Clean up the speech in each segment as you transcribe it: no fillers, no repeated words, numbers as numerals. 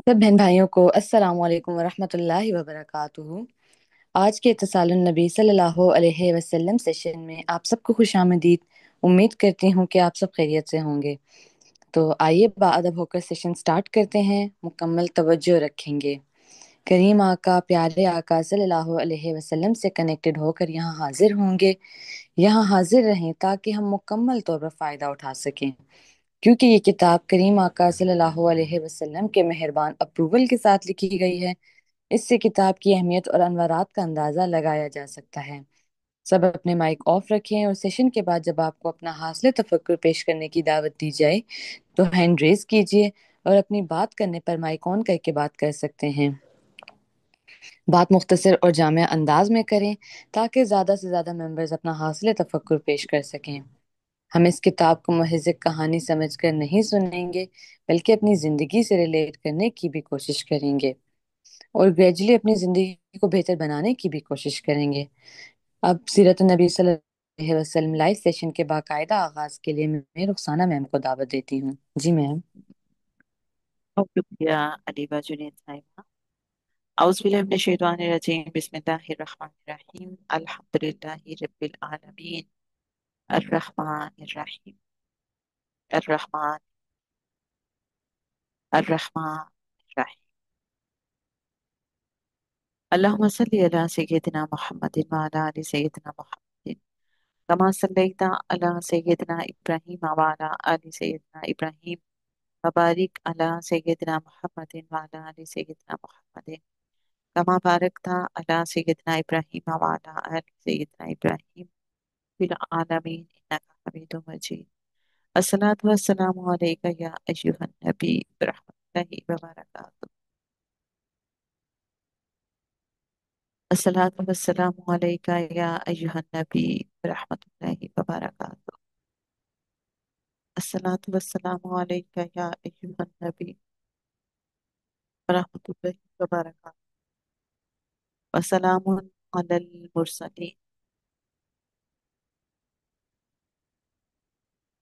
सब बहन भाइयों को अस्सलाम वालेकुम वरहमतुल्लाहि वबरकातुहू। आज के इत्तिसालुन नबी सल्लल्लाहु अलैहि वसल्लम सेशन में आप सबको खुशामदीद। उम्मीद करती हूँ कि आप सब खैरियत से होंगे। तो आइए बाअदब होकर सेशन स्टार्ट करते हैं। मुकम्मल तवज्जो रखेंगे। करीम आका प्यारे आका सल्लल्लाहु अलैहि वसल्लम से कनेक्टेड होकर यहाँ हाजिर होंगे। यहाँ हाजिर रहें ताकि हम मुकम्मल तौर पर फ़ायदा उठा सकें, क्योंकि ये किताब करीम आका सल्लल्लाहु अलैहि वसल्लम के मेहरबान अप्रूवल के साथ लिखी गई है। इससे किताब की अहमियत और अनवरात का अंदाज़ा लगाया जा सकता है। सब अपने माइक ऑफ रखें और सेशन के बाद जब आपको अपना हासिल तफक्कुर पेश करने की दावत दी जाए तो हैंड रेज कीजिए और अपनी बात करने पर माइक ऑन करके बात कर सकते हैं। बात मुख्तसर और जामिया अंदाज में करें ताकि ज़्यादा से ज़्यादा मेंबर्स अपना हासिल तफक्कुर पेश कर सकें। हम इस किताब को महज एक कहानी समझकर नहीं सुनेंगे, बल्कि अपनी ज़िंदगी से रिलेट करने की भी कोशिश करेंगे और ग्रेजुअली अपनी ज़िंदगी को बेहतर बनाने की भी कोशिश करेंगे। अब सीरत नबी सल्लल्लाहु अलैहि वसल्लम लाइव सेशन के बाकायदा आगाज़ के लिए मैं रुखसाना मैम को दावत देती हूँ। जी मैम। और शुक्रिया अलीबा जुनैद साहिबा। औज़ुबिल्लाहि बिस्मिल्लाहिर्रहमानिर्रहीम अल्हम्दुलिल्लाहि रब्बिल आलमीन अर्रहमानिर्रहीम अर्रहमान अर्रहमानिर्रहीम अल्लाहुम्मा सल्लि अला सय्यिदिना मुहम्मदिन व अला आलि सय्यिदिना मुहम्मदिन कमा सल्लैता अला सय्यिदिना इब्राहीम व अला आलि सय्यिदिना इब्राहीम व बारिक अला सय्यिदिना मुहम्मदिन व अला आलि सय्यिदिना मुहम्मदिन कमा बारकता अला सय्यिदिना इब्राहीम व अला आलि सय्यिदिना इब्राहीम फिल आलमीन इन्नका हमीदुम मजीद। अस्सलातु वस्सलामु अलैका या अय्युहन नबी रहमतुल्लाहि व बरकातुहू। अस्सलातु वस्सलामु अलैका या अय्युहन नबी रहमतुल्लाहि व बरकातुहू। अस्सलातु वस्सलामु अलैका या अय्युहन नबी रहमतुल्लाहि व बरकातुहू। वस्सलामुन अलल मुरसलीन।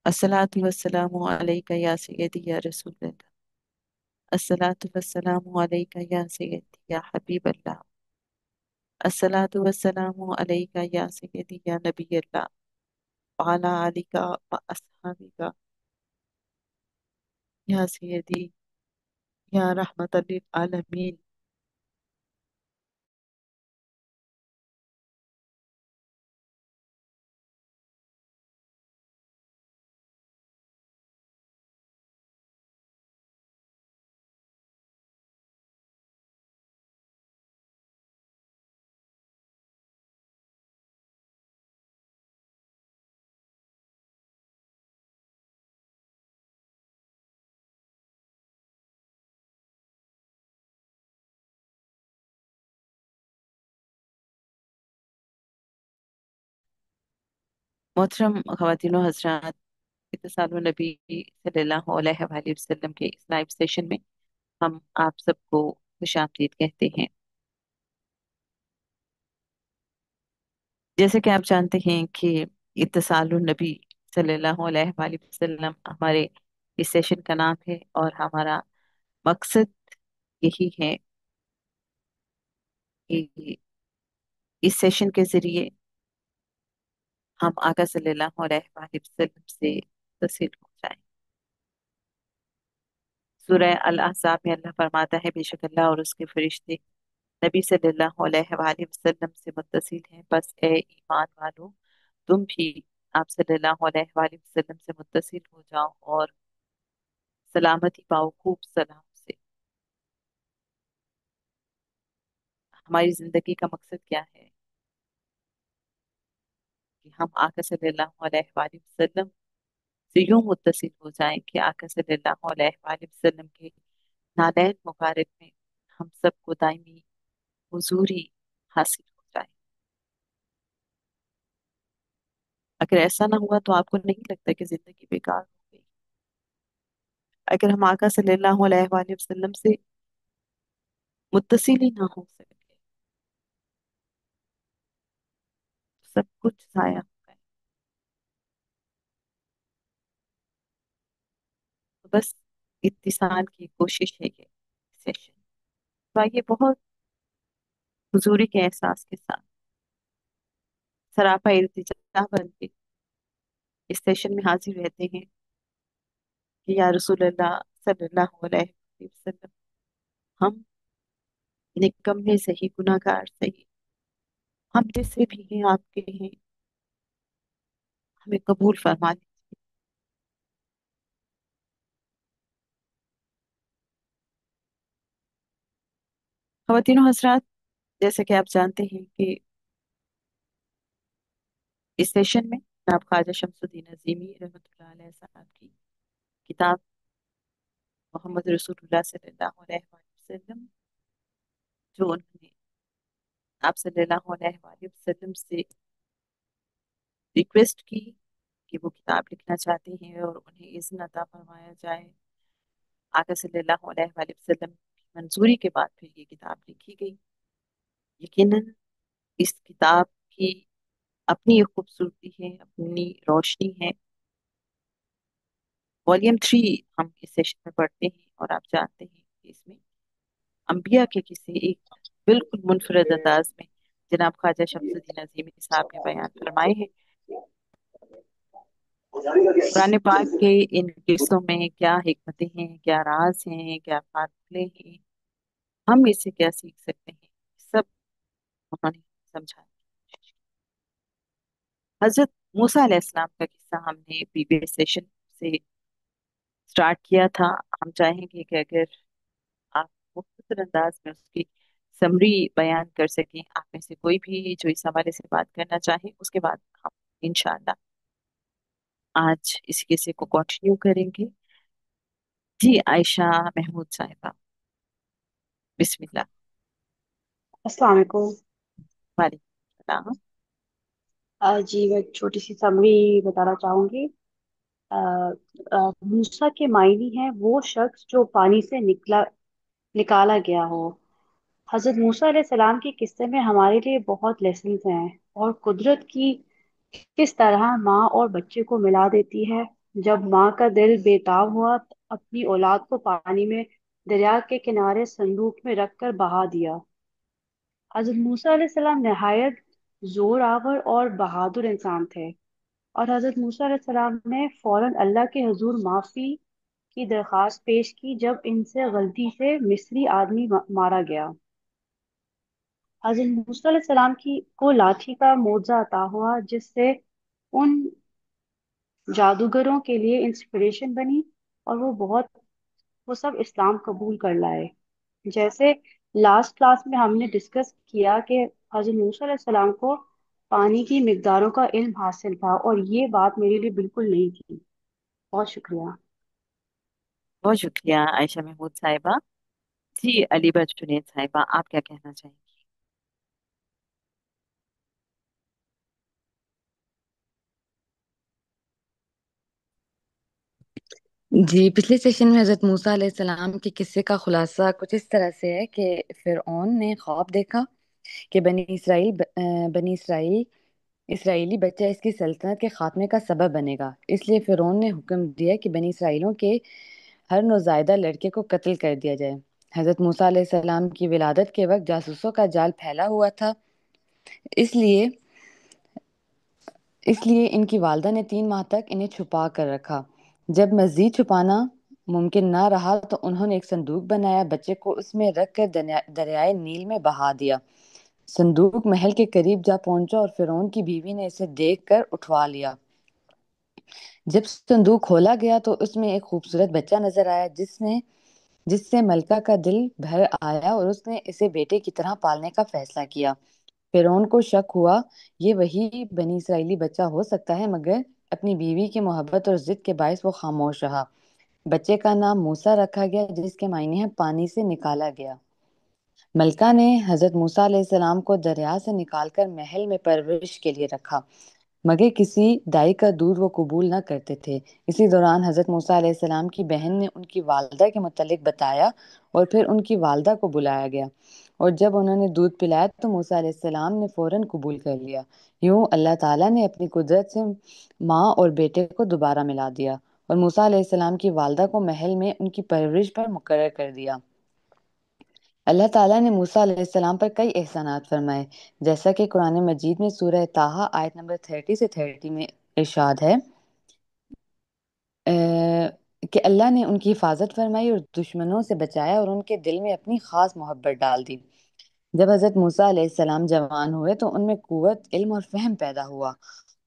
अस्सलातु वस्सलामु अलैका या सय्यदी या रसूल अल्लाह। अस्सलातु वस्सलामु अलैका या सय्यदी या हबीब अल्लाह। अस्सलातु वस्सलामु अलैका या सय्यदी या नबी अल्लाह व अला आलिका व अस्हाबिका या सय्यदी या रहमतल लिल आलमीन। मोहतरम ख़वातीन व हज़रात, इत्तिसालुन नबी सल्लल्लाहु अलैहि वसल्लम के इस लाइव सेशन में हम आप सबको खुशामदीद कहते हैं। जैसे कि आप जानते हैं कि इत्तिसालुन नबी सल्लल्लाहु अलैहि वसल्लम हमारे इस सेशन का नाम है और हमारा मकसद यही है कि इस सेशन के जरिए हम आका सल्लल्लाहु अलैहि वसल्लम से तस्वीर हो जाए। सूरह अल अहज़ाब में अल्लाह फरमाता है, बेशक अल्लाह और उसके फरिश्ते नबी सल्लल्लाहु अलैहि वसल्लम से मुत्तसिल हैं, बस ए ईमान वालो तुम भी आप सल्लल्लाहु अलैहि वसल्लम से मुत्तसिल हो जाओ और सलामती पाओ खूब सलाम से। हमारी जिंदगी का मकसद क्या है कि हम आका सल्लल्लाहु अलैहि वसल्लम से यूं मुत्तसिल हो जाएं कि आका सल्लल्लाहु अलैहि वसल्लम के नादैन मुबारक में हम सबको दायमी हुजूरी हासिल हो जाए। अगर ऐसा ना हुआ तो आपको नहीं लगता कि जिंदगी बेकार हो गई? अगर हम आका सल्लल्लाहु अलैहि वसल्लम से मुत्तसिल ही ना हो सके तो सब कुछ जाया हो गया। तो बस इत्तिसाल की कोशिश है ये तो ये बहुत हुजूरी के एहसास के साथ सरापा इल्तिजा बन के इस सेशन में हाजिर रहते हैं कि या रसूल अल्लाह सल्लल्लाहु अलैहि वसल्लम, हम निकम्मे सही, गुनाहगार सही, हम जैसे भी हैं आपके हैं, हमें कबूल फरमा लीजिए। ख़वातीनो हज़रात, जैसे कि आप जानते हैं कि इस सेशन में जनाब ख्वाजा शमसुद्दीन अज़ीमी रहमतुल्लाह अलैह साहब की किताब मोहम्मद रसूलुल्लाह सल्लल्लाहु अलैहि वसल्लम, जो उन्होंने आप सल्लल्लाहु अलैहि वसल्लम से रिक्वेस्ट की कि वो किताब लिखना चाहते हैं और उन्हें इज़्न अता फरमाया जाए, आका सल्लल्लाहु अलैहि वसल्लम की मंजूरी के बाद फिर ये किताब लिखी गई। यकीनन इस किताब की अपनी एक खूबसूरती है, अपनी रोशनी है। वॉल्यूम 3 हम इस सेशन में पढ़ते हैं और आप जानते हैं कि इसमें अंबिया के किस्से एक बिल्कुल मुनफरद अंदाज में जनाब ख्वाजा शमसुद्दीन अज़ीमी साहब ने बयान फरमाए हैं। कुरान पाक के इन किस्सों में क्या हिकमतें हैं, क्या राज हैं, क्या फासले हैं, हम इससे क्या सीख सकते हैं, सब उन्होंने समझा। हजरत मूसा अलैहिस्सलाम का किस्सा हमने प्रीवियस सेशन से स्टार्ट किया था। हम चाहेंगे कि अगर आप मुख्तसर अंदाज में उसकी समरी बयान कर सकें, आप में से कोई भी जो इस हवाले से बात करना चाहे, उसके बाद हम इंशाल्लाह आज इस किस्से को कंटिन्यू करेंगे। जी आयशा महमूद साहिबा, बिस्मिल्लाह। अस्सलाम वालेकुम। वालेकुम सलाम। जी मैं एक छोटी सी समरी बताना चाहूंगी। अ, मूसा के मायनी है वो शख्स जो पानी से निकाला गया हो। हजरत मूसा अलैहि सलाम के किस्से में हमारे लिए बहुत लेसन्स हैं और कुदरत की किस तरह माँ और बच्चे को मिला देती है। जब माँ का दिल बेताब हुआ तो अपनी औलाद को पानी में दरिया के किनारे संदूक में रखकर बहा दिया। हजरत मूसा अलैहिस्सलाम नहायत जोर आवर और बहादुर इंसान थे और हजरत मूसा अलैहिस्सलाम ने फौरन अल्लाह के हुजूर माफी की दरखास्त पेश की जब इनसे गलती से मिस्री आदमी मारा गया। हजरत मूसा अलैहिस्सलाम की को लाठी का मोजा अता हुआ जिससे उन जादूगरों के लिए इंस्पिरेशन बनी और वो सब इस्लाम कबूल कर लाए। जैसे लास्ट क्लास में हमने डिस्कस किया कि हजरत मूसा अलैहिस्सलाम को पानी की मिकदारों का इल्म हासिल था और ये बात मेरे लिए बिल्कुल नहीं थी। बहुत शुक्रिया। बहुत शुक्रिया आयशा महमूद साहिबा। जी अलीबा जुनैद साहिबा, आप क्या कहना चाहेंगी? जी, पिछले सेशन में हज़रत मूसा अलैहिस्सलाम के किस्से का खुलासा कुछ इस तरह से है कि फिरौन ने ख्वाब देखा कि बनी इसराइल इसराइली बच्चा इसकी सल्तनत के खात्मे का सबब बनेगा। इसलिए फिरौन ने हुक्म दिया कि बनी इसराइलों के हर नौज़ायदा लड़के को कत्ल कर दिया जाए। हज़रत मूसा अलैहिस्सलाम की विलादत के वक्त जासूसों का जाल फैला हुआ था। इसलिए इसलिए इनकी वालदा ने 3 माह तक इन्हें छुपा कर रखा। जब मजीद छुपाना मुमकिन ना रहा तो उन्होंने एक संदूक बनाया, बच्चे को उसमें रख कर दरियाए नील में बहा दिया। संदूक महल के करीब जा पहुंचा और फिरौन की बीवी ने इसे देख कर उठवा लिया। जब संदूक खोला गया तो उसमें एक खूबसूरत बच्चा नजर आया जिससे मलका का दिल भर आया और उसने इसे बेटे की तरह पालने का फैसला किया। फिरौन को शक हुआ ये वही बनी इसराइली बच्चा हो सकता है, मगर अपनी बीवी की मोहब्बत और जिद के बायस वो खामोश रहा। बच्चे का नाम मूसा रखा गया, जिसके मायने हैं पानी से निकाला गया। मलका ने हजरत मूसा अलैहिस्सलाम को दरिया से निकालकर महल में परवरिश के लिए रखा, मगर किसी दाई का दूध वो कबूल न करते थे। इसी दौरान हजरत मूसा अलैहिस्सलाम की बहन ने उनकी वालदा के मुतल्लिक बताया और फिर उनकी वालदा को बुलाया गया और जब उन्होंने दूध पिलाया तो मूसा अलैहिस्सलाम ने फौरन कबूल कर लिया। यूं अल्लाह ताला ने अपनी कुदरत से माँ और बेटे को दोबारा मिला दिया और मूसा अलैहिस्सलाम की वालदा को महल में उनकी परवरिश पर मुकर्रर कर दिया। اللہ تعالیٰ نے موسیٰ علیہ السلام پر کئی احسانات فرمائے، جیسا کہ قرآن مجید میں سورہ طٰہٰ آیت نمبر 30 سے 30 میں ارشاد ہے کہ اللہ نے ان کی حفاظت فرمائی اور دشمنوں سے بچایا اور ان کے دل میں اپنی خاص محبت ڈال دی۔ جب حضرت موسیٰ علیہ السلام جوان ہوئے تو ان میں قوت، علم اور فہم پیدا ہوا۔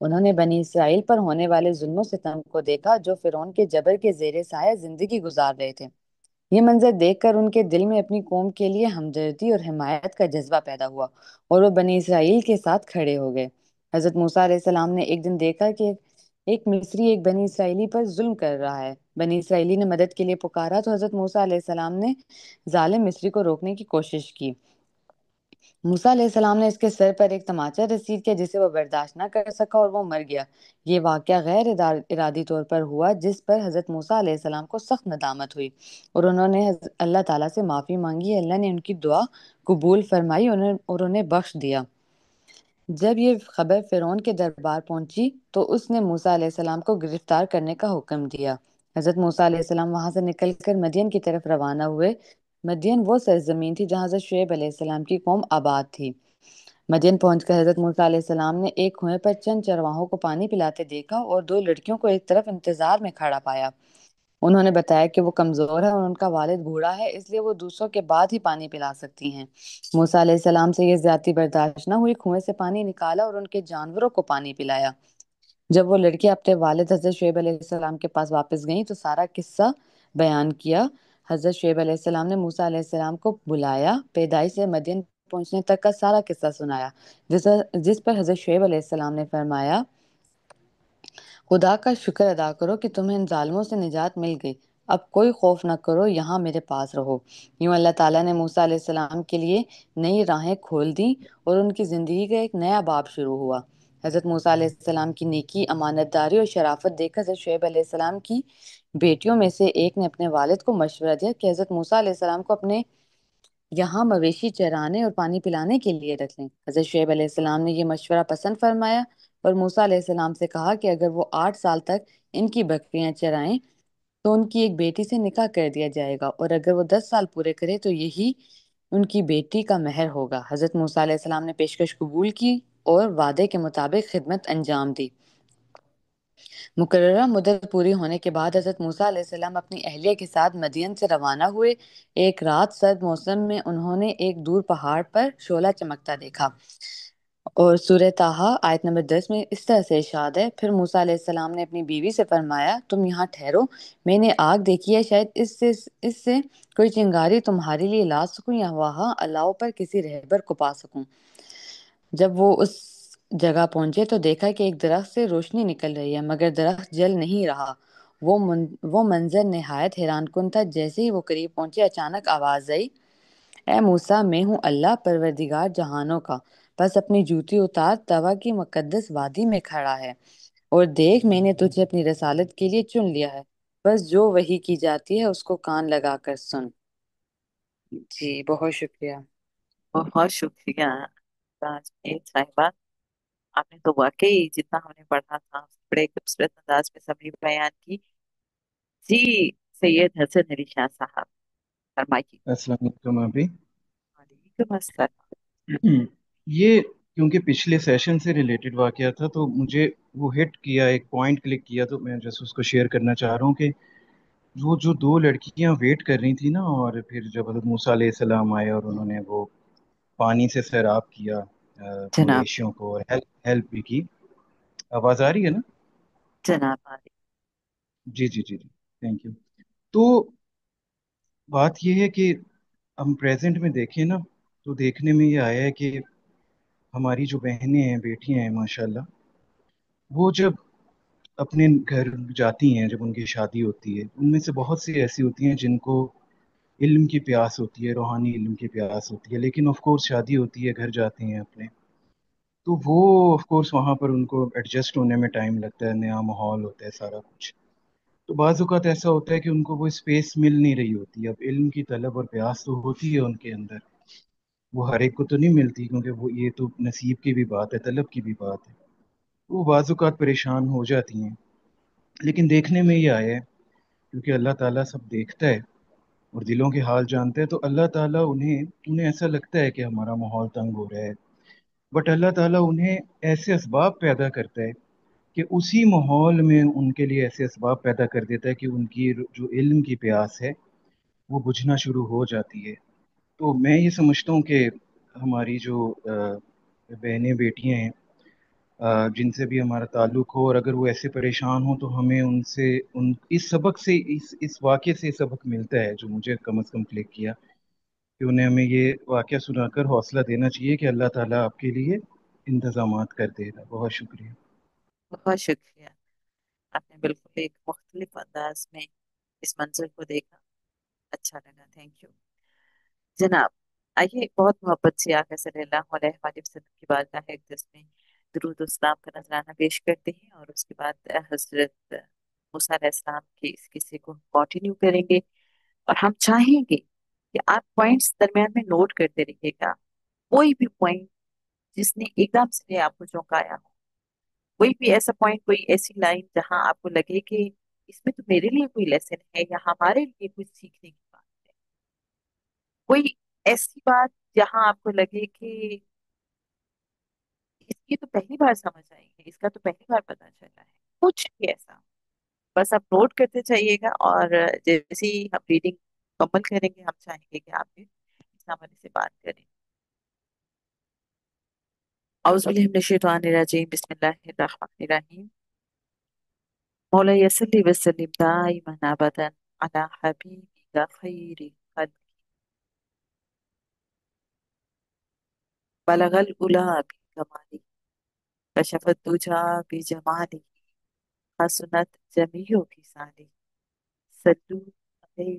انہوں نے بنی اسرائیل پر ہونے والے ظلم و ستم کو دیکھا، جو فرعون کے جبر کے زیر سایہ زندگی گزار رہے تھے۔ یہ منظر دیکھ کر ان کے دل میں اپنی قوم کے لیے ہمدردی اور حمایت کا جذبہ پیدا ہوا اور وہ بنی اسرائیل کے ساتھ کھڑے ہو گئے۔ حضرت موسیٰ علیہ السلام نے ایک دن دیکھا کہ ایک مصری ایک بنی اسرائیلی پر ظلم کر رہا ہے۔ بنی اسرائیلی نے مدد کے لیے پکارا تو حضرت موسیٰ علیہ السلام نے ظالم مصری کو روکنے کی کوشش کی۔ موسیٰ علیہ السلام نے اس کے سر پر ایک تماچا رسید کیا جسے وہ برداشت نہ کر سکا اور وہ مر گیا۔ یہ واقعہ غیر ارادی طور پر ہوا، جس پر حضرت موسیٰ علیہ السلام کو سخت ندامت ہوئی اور انہوں نے اللہ تعالیٰ سے معافی مانگی۔ اللہ نے ان کی دعا قبول فرمائی اور انہیں بخش دیا۔ جب یہ خبر فرعون کے دربار پہنچی تو اس نے موسیٰ علیہ السلام کو گرفتار کرنے کا حکم دیا۔ حضرت موسیٰ علیہ السلام وہاں سے نکل کر مدین کی طرف روانہ ہوئے۔ مدین وہ سرزمین تھی جہاں حضرت شعیب علیہ السلام کی قوم آباد تھی۔ مدین پہنچ کر حضرت موسیٰ علیہ السلام نے ایک کنویں پر چند چرواہوں کو پانی پلاتے دیکھا اور دو لڑکیوں کو ایک طرف انتظار میں کھڑا پایا۔ انہوں نے بتایا کہ وہ کمزور ہے اور ان کا والد بوڑھا ہے، اس لیے وہ دوسروں کے بعد ہی پانی پلا سکتی ہیں۔ موسیٰ علیہ السلام سے یہ زیادتی برداشت نہ ہوئی، کنویں سے پانی نکالا اور ان کے جانوروں کو پانی پلایا۔ جب وہ لڑکیاں اپنے والد حضرت شعیب علیہ السلام کے پاس واپس گئیں تو سارا قصہ بیان کیا۔ حضرت شعیب علیہ السلام نے موسیٰ علیہ السلام کو بلایا، پیدائش سے مدین پہنچنے تک کا سارا قصہ سنایا، جس پر حضرت شعیب علیہ السلام نے فرمایا، خدا کا شکر ادا کرو کہ تمہیں ان ظالموں سے نجات مل گئی۔ اب کوئی خوف نہ کرو، یہاں میرے پاس رہو۔ یوں اللہ تعالیٰ نے موسیٰ علیہ السلام کے لیے نئی راہیں کھول دیں اور ان کی زندگی کا ایک نیا باب شروع ہوا۔ حضرت موسیٰ علیہ السلام کی نیکی، امانت داری اور شرافت دیکھ کر حضرت شعیب علیہ السلام کی بیٹیوں میں سے ایک نے اپنے والد کو مشورہ دیا کہ حضرت موسیٰ علیہ السلام کو اپنے یہاں مویشی چرانے اور پانی پلانے کے لیے رکھ لیں۔ حضرت شعیب علیہ السلام نے یہ مشورہ پسند فرمایا اور موسیٰ علیہ السلام سے کہا کہ اگر وہ 8 سال تک ان کی بکریاں چرائیں تو ان کی ایک بیٹی سے نکاح کر دیا جائے گا، اور اگر وہ 10 سال پورے کرے تو یہی ان کی بیٹی کا مہر ہوگا۔ حضرت موسیٰ علیہ السلام نے پیشکش قبول کی اور وعدے کے مطابق خدمت انجام دی۔ مقررہ مدت پوری ہونے کے بعد حضرت موسیٰ علیہ السلام اپنی اہلیہ کے ساتھ مدین سے روانہ ہوئے۔ ایک رات سرد موسم میں انہوں نے ایک دور پہاڑ پر شعلہ چمکتا دیکھا، اور سورہ طٰہٰ آیت نمبر 10 میں اس طرح سے ارشاد ہے، پھر موسیٰ علیہ السلام نے اپنی بیوی سے فرمایا، تم یہاں ٹھہرو، میں نے آگ دیکھی ہے، شاید اس سے کوئی چنگاری تمہارے لیے لا سکوں یا وہاں الاؤ پر کسی رہبر کو پا سکوں۔ جب وہ اس جگہ پہنچے تو دیکھا کہ ایک درخت سے روشنی نکل رہی ہے مگر درخت جل نہیں رہا۔ وہ منظر نہایت حیران کن تھا۔ جیسے ہی وہ قریب پہنچے اچانک آواز آئی، اے موسیٰ، میں ہوں اللہ پروردگار جہانوں کا، بس اپنی جوتی اتار، طویٰ کی مقدس وادی میں کھڑا ہے، اور دیکھ میں نے تجھے اپنی رسالت کے لیے چن لیا ہے، بس جو وحی کی جاتی ہے اس کو کان لگا کر سن۔ جی بہت شکریہ۔ بہت شکریہ راج صاحبہ، آپ نے تو واقعی جتنا ہم نے پڑھا تھا بڑے خوبصورت انداز میں سبھی بیان کی۔ جی سید حسن علی شاہ صاحب فرمائیے۔ السلام علیکم ابھی وعلیکم السلام۔ یہ کیونکہ پچھلے سیشن سے ریلیٹڈ واقعہ تھا تو مجھے وہ ہٹ کیا، ایک پوائنٹ کلک کیا، تو میں جس اس کو شیئر کرنا چاہ رہا ہوں کہ وہ جو دو لڑکیاں ویٹ کر رہی تھیں نا، اور پھر جب حضرت موسیٰ علیہ السلام آئے اور انہوں نے وہ پانی سے سیراب کیا جناب مویشیوں کو اور ہیلپ بھی کی۔ آواز آ رہی ہے نا؟ جناب عالی۔ جی جی جی جی، تھینک یو۔ تو بات یہ ہے کہ ہم پریزنٹ میں دیکھیں نا تو دیکھنے میں یہ آیا ہے کہ ہماری جو بہنیں ہیں، بیٹیاں ہیں ماشاءاللہ، وہ جب اپنے گھر جاتی ہیں، جب ان کی شادی ہوتی ہے، ان میں سے بہت سی ایسی ہوتی ہیں جن کو علم کی پیاس ہوتی ہے، روحانی علم کی پیاس ہوتی ہے، لیکن آف کورس شادی ہوتی ہے، گھر جاتے ہیں اپنے، تو وہ آف کورس وہاں پر ان کو ایڈجسٹ ہونے میں ٹائم لگتا ہے، نیا ماحول ہوتا ہے، سارا کچھ۔ تو بعض اوقات ایسا ہوتا ہے کہ ان کو وہ اسپیس مل نہیں رہی ہوتی۔ اب علم کی طلب اور پیاس تو ہوتی ہے ان کے اندر، وہ ہر ایک کو تو نہیں ملتی، کیونکہ وہ یہ تو نصیب کی بھی بات ہے، طلب کی بھی بات ہے۔ وہ بعض اوقات پریشان ہو جاتی ہیں، لیکن دیکھنے میں یہ آیا ہے، کیونکہ اللہ تعالیٰ سب دیکھتا ہے، اور دلوں کے حال جانتا ہے، تو اللہ تعالیٰ انہیں ایسا لگتا ہے کہ ہمارا ماحول تنگ ہو رہا ہے، بٹ اللہ تعالیٰ انہیں ایسے اسباب پیدا کرتا ہے کہ اسی ماحول میں ان کے لیے ایسے اسباب پیدا کر دیتا ہے کہ ان کی جو علم کی پیاس ہے وہ بجھنا شروع ہو جاتی ہے۔ تو میں یہ سمجھتا ہوں کہ ہماری جو بہنیں بیٹیاں ہیں، جن سے بھی ہمارا تعلق ہو، اور اگر وہ ایسے پریشان ہوں تو ہمیں ان سے اس سبق سے، اس واقعے سے سبق ملتا ہے جو مجھے کم از کم کلک کیا، کہ انہیں ہمیں یہ واقعہ سنا کر حوصلہ دینا چاہیے کہ اللہ تعالیٰ آپ کے لیے انتظامات کر دے گا۔ بہت شکریہ۔ بہت شکریہ، آپ نے بالکل ایک مختلف انداز میں اس منظر کو دیکھا، اچھا لگا، تھینک یو جناب۔ آئیے بہت محبت سے آقا صلی اللہ علیہ وآلہ وسلم کی بارگاہ اقدس میں درود و سلام کا نذرانہ پیش کرتے ہیں، اور اس کے بعد حضرت موسیٰ علیہ السلام کے اس قصے کو کنٹینیو کریں گے، اور ہم چاہیں گے کہ آپ پوائنٹس درمیان میں نوٹ کرتے رہیے گا، کوئی بھی پوائنٹ جس نے ایک دم سے آپ کو چونکایا ہو، کوئی بھی ایسا پوائنٹ، کوئی ایسی لائن جہاں آپ کو لگے کہ اس میں تو میرے لیے کوئی لیسن ہے یا ہمارے لیے کچھ سیکھنے کی بات ہے، کوئی ایسی بات جہاں آپ کو لگے کہ اس کی تو پہلی بار سمجھ آئی ہے، اس کا تو پہلی بار پتا چلا ہے، کچھ بھی ایسا، بس آپ نوٹ کرتے چاہیے گا، اور جیسے ہی ہم ریڈنگ مکمل کریں گے ہم چاہیں گے کہ آپ بھی اس حوالے سے بات کریں۔ اعوذ باللہ من الشیطان الرجیم، بسم اللہ الرحمن الرحیم۔ مولا صلی وسلم دائما ابدا علی حبیبک خیر خلق، بلغ العلا بکمالی، کشف الدجا بجمالی، حسنت جمیع خصالی، صلو علیہ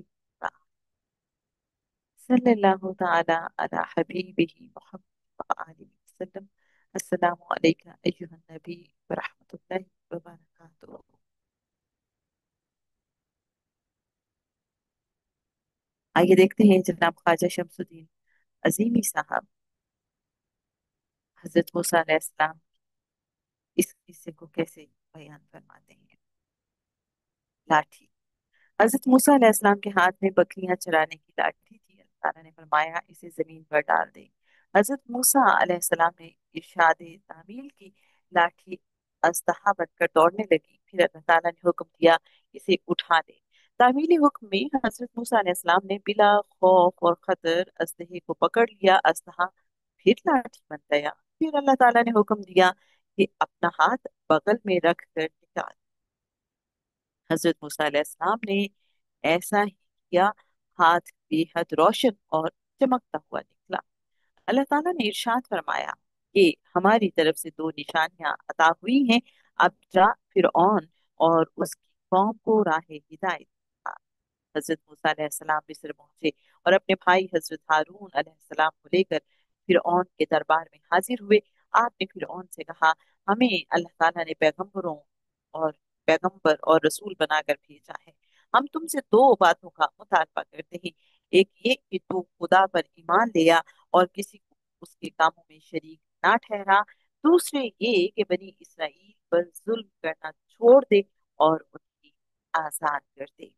صلی اللہ تعالی علی حبیبہ محمد وآلہ وسلم۔ السلام علیکم ایہا النبی ورحمۃ اللہ وبرکاتہ۔ آئیے دیکھتے ہیں جناب خواجہ شمس الدین عظیمی صاحب حضرت موسیٰ علیہ السلام اس قصے کو کیسے بیان فرماتے ہیں۔ لاٹھی، حضرت موسیٰ علیہ السلام کے ہاتھ میں بکریاں چرانے کی لاٹھی تھی، اللہ تعالیٰ نے فرمایا اسے زمین پر ڈال دے۔ حضرت موسیٰ علیہ السلام نے ارشاد تعمیل کی، لاٹھی اژدہا بن کر دوڑنے لگی، پھر اللہ تعالیٰ نے حکم دیا اسے اٹھا دے۔ تعمیلی حکم میں حضرت موسیٰ علیہ السلام نے بلا خوف اور خطر اژدہے کو پکڑ لیا، اژدہا پھر لاٹھی بن گیا، پھر اللہ تعالیٰ نے حکم دیا کہ اپنا ہاتھ بغل میں رکھ کر نکال۔ حضرت موسیٰ علیہ السلام نے ایسا ہی کیا، ہاتھ بے حد روشن اور چمکتا ہوا نکلا۔ اللہ تعالیٰ نے ارشاد فرمایا کہ ہماری طرف سے دو نشانیاں عطا ہوئی ہیں، اب جا فرعون اور اس کی قوم کو راہ ہدایت دکھا۔ حضرت موسیٰ علیہ السلام مصر پہنچے اور اپنے بھائی حضرت ہارون علیہ السلام کو لے کر فرعون کے دربار میں حاضر ہوئے۔ آپ نے فرعون سے کہا، ہمیں اللہ تعالیٰ نے پیغمبر اور رسول بنا کر بھیجا ہے، ہم تم سے دو باتوں کا مطالبہ کرتے ہیں، ایک یہ کہ تو خدا پر ایمان لیا اور کسی کو اس کے کاموں میں شریک نہ ٹھہرا، دوسرے یہ کہ بنی اسرائیل پر ظلم کرنا چھوڑ دے اور ان کی آزاد کر دے۔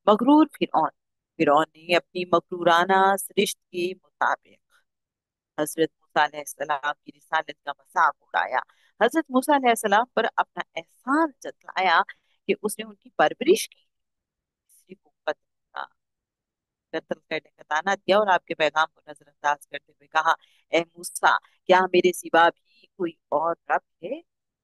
مغرور فرعون نے اپنی مغرورانہ سرشت کے مطابق حضرت موسیٰ علیہ السلام کی رسالت کا مذاق اڑایا، حضرت موسیٰ علیہ السلام پر اپنا احسان جتلایا کہ اس نے ان کی پرورش کی، کسی کو قتل کرنے کا طعنہ دیا اور آپ کے پیغام کو نظر انداز کرتے ہوئے کہا، اے موسیٰ، کیا میرے سوا بھی کوئی اور رب ہے؟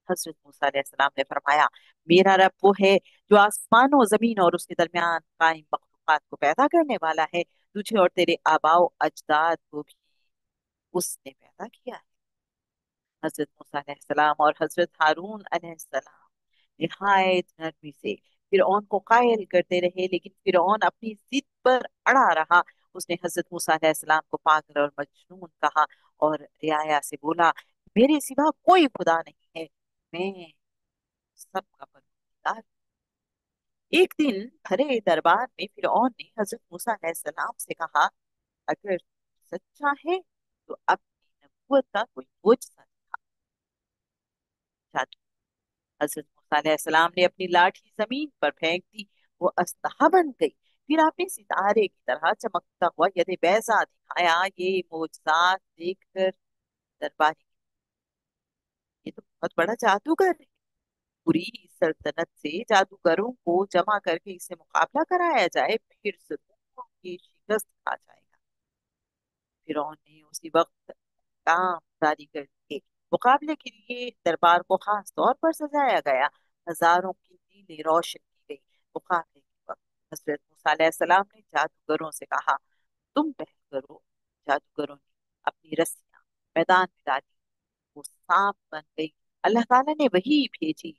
حضرت موسیٰ علیہ السلام نے فرمایا، میرا رب وہ ہے جو آسمان و زمین اور اس کے درمیان قائم مخلوقات کو پیدا کرنے والا ہے، تجھے اور تیرے آباء و اجداد کو بھی اس نے پیدا کیا ہے۔ حضرت موسیٰ علیہ السلام اور حضرت ہارون علیہ السلام نہایت نرمی سے فرعون کو قائل کرتے رہے، لیکن فرعون اپنی ضد پر اڑا رہا۔ اس نے حضرت موسیٰ علیہ السلام کو پاگل اور مجنون کہا اور رعایا سے بولا، میرے سوا کوئی خدا نہیں ہے، میں سب کا پروردگار۔ ایک دن بھرے دربار میں فرعون نے حضرت موسیٰ علیہ السلام سے کہا، اگر سچا ہے تو اپنی نبوت کا کوئی معجزہ دکھا۔ حضرت موسیٰ علیہ السلام نے اپنی لاٹھی زمین پر پھینک دی، وہ اژدہا بن گئی، پھر آپ نے ستارے کی طرح چمکتا ہوا ید بیضا دکھایا۔ یہ معجزات دیکھ کر درباری، یہ تو بہت بڑا جادوگر ہے، پوری سلطنت سے جادوگروں کو جمع کر کے اس سے مقابلہ کرایا جائے، پھر ضرور یہ شکست کھا جائے گا۔ فرعون نے اسی وقت کام جاری کر دیے۔ مقابلے کے لیے دربار کو خاص طور پر سجایا گیا، ہزاروں کی دیلیں روشن کی گئی۔ مقابلے کے وقت حضرت موسیٰ علیہ السلام نے جادوگروں سے کہا، تم پہل کرو۔ جادوگروں نے اپنی رسیاں میدان میں ڈالی، وہ سانپ بن گئی۔ اللہ تعالیٰ نے وہی بھیجی،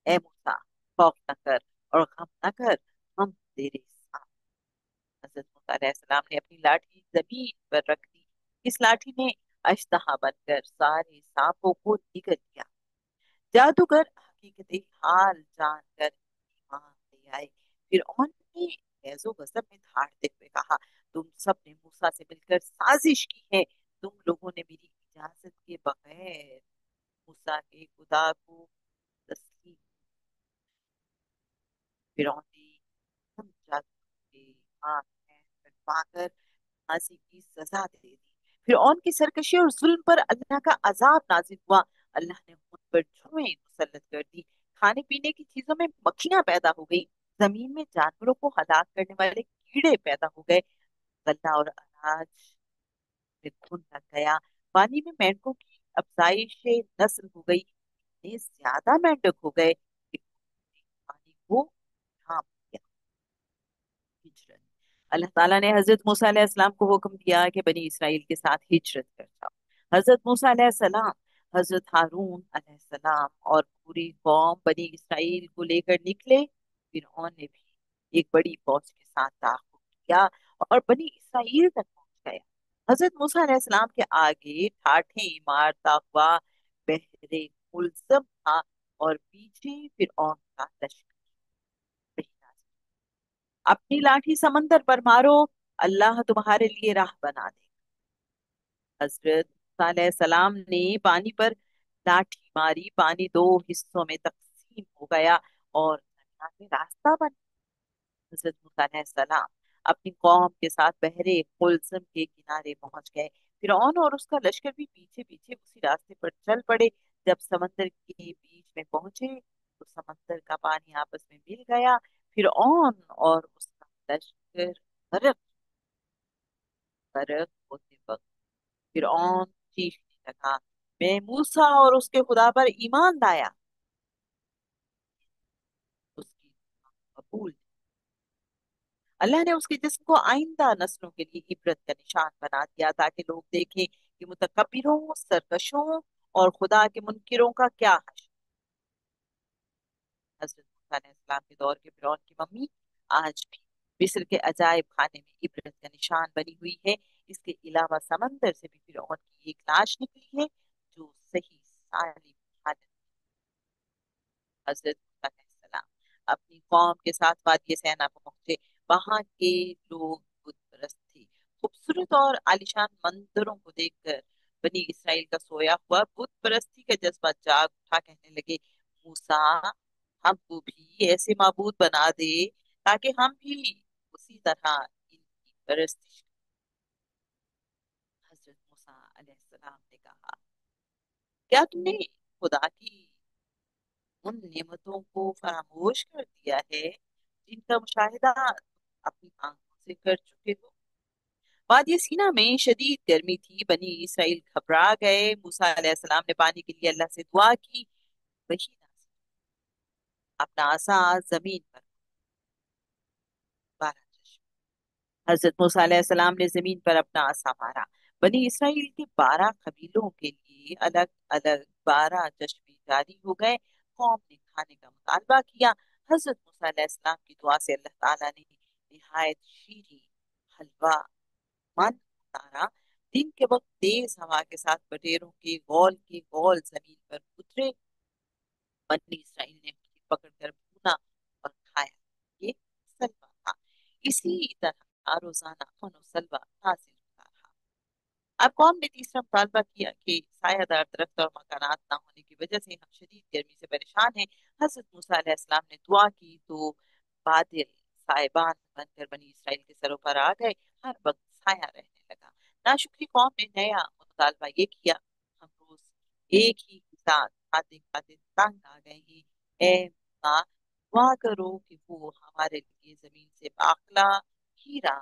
اے موسیٰ خوف نہ کر اور غم نہ کر، ہم تیرے ساتھ۔ حضرت موسیٰ علیہ السلام نے اپنی لاٹھی زمین پر رکھ دی، اس لاٹھی نے اشتہا بن کر سارے سانپوں کو نگل لیا۔ جادوگر حقیقت حال جان کر ایمان لے آئے۔ فرعون نے غیظ و غضب میں دھاڑتے ہوئے کہا، تم سب نے موسیٰ سے مل کر سازش کی ہے، تم لوگوں نے میری اجازت کے بغیر موسیٰ کے خدا کو تسلیم۔ فرعون نے ہم جادوگر کے ہاتھ میں کٹوا کر پھانسی کی سزا دے دی۔ فرعون کی سرکشی اور ظلم پر اللہ کا عذاب نازل ہوا، اللہ نے ان پر جوئیں مسلط کر دی، کھانے پینے کی چیزوں میں مکھیاں پیدا ہو گئی، زمین میں جانوروں کو ہلاک کرنے والے کیڑے پیدا ہو گئے، غلہ اور اناج میں گھن لگ گیا، پانی میں مینڈکوں کی افزائش نسل ہو گئی، اتنے زیادہ مینڈک ہو گئے کہ پانی کو ڈھانپ لیا۔ ہجرت، اللہ تعالیٰ نے حضرت موسیٰ علیہ السلام کو حکم دیا کہ بنی اسرائیل کے ساتھ ہجرت کر جاؤ۔ حضرت موسیٰ علیہ السلام، حضرت ہارون علیہ السلام اور پوری قوم بنی اسرائیل کو لے کر نکلے۔ فرعون نے بھی ایک بڑی فوج کے ساتھ تعاقب کیا اور بنی اسرائیل تک پہنچ گیا۔ حضرت موسیٰ علیہ السلام کے آگے ٹھاٹھیں مارتا ہوا بحر ملزم تھا اور پیچھے فرعون کا لشکر۔ اپنی لاٹھی سمندر پر مارو، اللہ تمہارے لیے راہ بنا دے۔ حضرت موسیٰ علیہ السلام نے پانی پر لاٹھی ماری، پانی دو حصوں میں تقسیم ہو گیا اور دریا میں راستہ بن گیا۔ حضرت موسیٰ علیہ السلام اپنی قوم کے ساتھ بحر قلزم کے کنارے پہنچ گئے۔ فرعون اور اس کا لشکر بھی پیچھے پیچھے اسی راستے پر چل پڑے۔ جب سمندر کے بیچ میں پہنچے تو سمندر کا پانی آپس میں مل گیا، فرعون اور اس کا لشکر غرق غرق ہوتے وقت فرعون چیخنے لگا، میں موسیٰ اور اس کے خدا پر ایمان لایا۔ اس کی قبول، اللہ نے اس کے جسم کو آئندہ نسلوں کے لیے عبرت کا نشان بنا دیا تاکہ لوگ دیکھیں کہ متکبروں، سرکشوں اور خدا کے منکروں کا کیا حشر۔ حضرت موسیٰ علیہ السلام کے دور کے فرعون کی ممی آج بھی مصر کے عجائب خانے میں عبرت کا نشان بنی ہوئی ہے۔ اس کے علاوہ سمندر سے بھی فرعون کی ایک لاش نکلی ہے جو صحیح سالم حالت۔ حضرت موسیٰ علیہ السلام اپنی قوم کے ساتھ وادی سینا پہنچے، وہاں کے لوگ بت پرست تھے۔ خوبصورت اور عالیشان مندروں کو دیکھ کر بنی اسرائیل کا سویا ہوا بت پرستی کا جذبہ جاگ اٹھا، کہنے لگے، موسیٰ ہم کو بھی ایسے معبود بنا دے تاکہ ہم بھی اسی طرح ان کی پرستش کریں۔ حضرت موسیٰ علیہ السلام نے کہا، کیا تم نے خدا کی ان نعمتوں کو فراموش کر دیا ہے جن کا مشاہدہ اپنی آنکھوں سے کر چکے ہو؟ وادی سینا میں شدید گرمی تھی، بنی اسرائیل گھبرا گئے۔ موسیٰ علیہ السلام نے پانی کے لیے اللہ سے دعا کی، وہی نازل، اپنا عصا زمین پر 12 چشمے۔ حضرت موسیٰ علیہ السلام نے زمین پر اپنا عصا مارا، بنی اسرائیل کے 12 قبیلوں کے لیے الگ الگ 12 چشمے جاری ہو گئے۔ قوم نے کھانے کا مطالبہ کیا، حضرت موسیٰ علیہ السلام کی دعا سے اللہ تعالیٰ نے نہایت شیریں حلوہ من اتارا۔ دن کے وقت تیز ہوا کے ساتھ بٹیروں کے گول زمین پر اترے، بنی اسرائیل نے انہیں پکڑ کر بھونا اور کھایا، یہ سلوہ تھا۔ اسی طرح روزانہ من و سلوہ حاصل ہوتا رہا۔ اب قوم نے تیسرا مطالبہ کیا کہ سایہ دار درخت اور مکانات نہ ہونے کی وجہ سے ہم شدید گرمی سے پریشان ہیں۔ حضرت موسیٰ علیہ السلام نے دعا کی تو بادل साहिबान बनकर बनी इसराइल के सरों पर आ गए, हर वक्त साया रहने लगा। नाशुक्री कौम ने नया मुतालबा ये किया, हम रोज एक ही के साथ खाते खाते तंग आ गए हैं। ए माँ, दुआ करो कि वो हमारे लिए जमीन से बाखला, हीरा,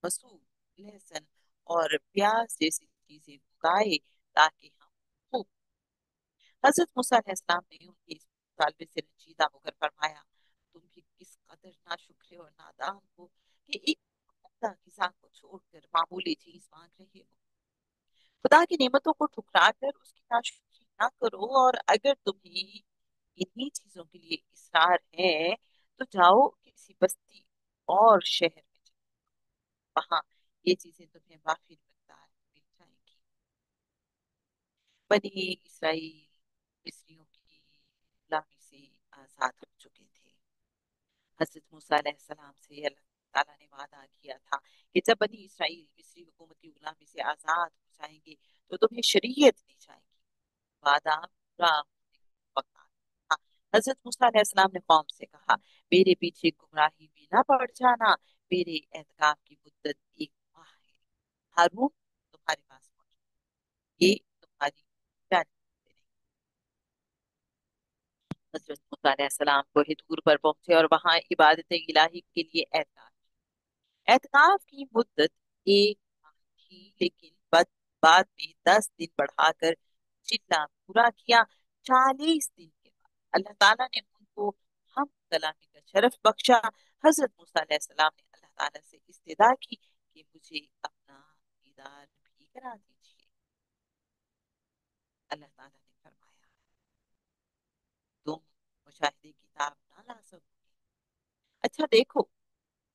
मसूर, लहसुन और प्याज जैसी चीजें उगाए ताकि हम खूब। हजरत मूसा अलैहिस्सलाम ने उनके इस मुतालबे से रंजीदा होकर फरमाया, तुम भी किस कदर नाशुक्र और नादान हो कि एक उम्दा ग़िज़ा को छोड़कर मामूली चीज मांग रहे हो। खुदा की नेमतों को ठुकरा कर उसकी नाशुक्री ना करो, और अगर तुम्हें इन्हीं चीजों के लिए इसरार है तो जाओ किसी बस्ती और शहर में जाओ, वहां ये चीजें तुम्हें वाफिर मिकदार में मिल जाएंगी। बनी इसराइल मिस्रियों की गुलामी से आजाद हो चुके थे। हजरत मूसा अलैहिस्सलाम से अल्लाह ताला ने वादा किया था कि जब बनी इसराइल मिस्री हुकूमत की गुलामी से आजाद हो जाएंगे तो तुम्हें शरीयत दी जाएगी। वादा पूरा होने का वक्त आ गया था। हजरत मूसा अलैहिस्सलाम ने कौम से कहा, मेरे पीछे गुमराही में ना पड़ जाना, मेरे एहतिकाफ की मुद्दत 1 माह है। हारून तुम्हारे पास पहुंचे, ये तुम्हारी जान दे। हजरत मूसा अलैहिस्सलाम कोहे तूर पर पहुंचे और वहां इबादत इलाही के लिए एहतिकाफ की मुद्दत 1 माह थी, लेकिन बाद में 10 दिन बढ़ाकर चिल्ला पूरा किया। 40 दिन के बाद अल्लाह ताला ने उनको हम कलामी का शरफ बख्शा। हजरत मूसा अलैहिस्सलाम ने अल्लाह ताला से इस्तिदा की कि मुझे अपना दीदार भी करा दीजिए। अल्लाह ताला ने फरमाया, तुम मुशाहिदे किताब ना ला सकोगे। अच्छा देखो,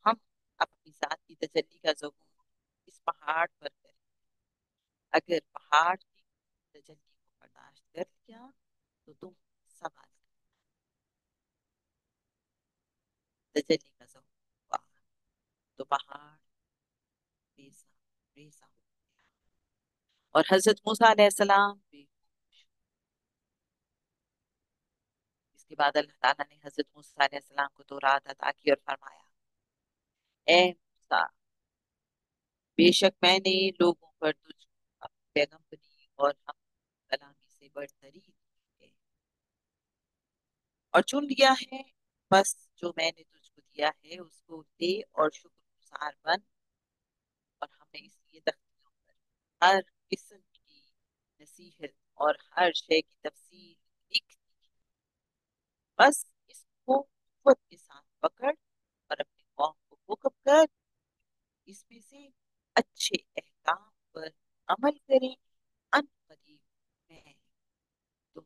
हम अपनी जात की तजल्ली का ज़हूर इस पहाड़ पर करें। अगर पहाड़ की तजल्ली को बर्दाश्त कर लिया तो तुम संभाल तजल्ली का ज़हूर हुआ तो पहाड़ रेसा रेसा हो गया और हजरत मूसा अलैहिस्सलाम बेहोश। इसके बाद अल्लाह ताला ने हजरत मूसा अलैहिस्सलाम को तौरात अता की और फरमाया, ए मूसा, बेशक मैंने लोगों पर तुझको अपनी पैगंबरी और हम कलामी से बरतरी दी है और चुन लिया है। बस जो मैंने तुझको दिया है उसको दे और शुक्रगुजार बन। और हमने इसलिए तख्तियों पर हर किस्म की नसीहत और हर शय की तफसील लिख दी। बस इसको कुव्वत के साथ पकड़ और अपनी कौम को हुक्म कर, इसमें से अच्छे अहकाम पर अमल करें। अन करीब मैं तुम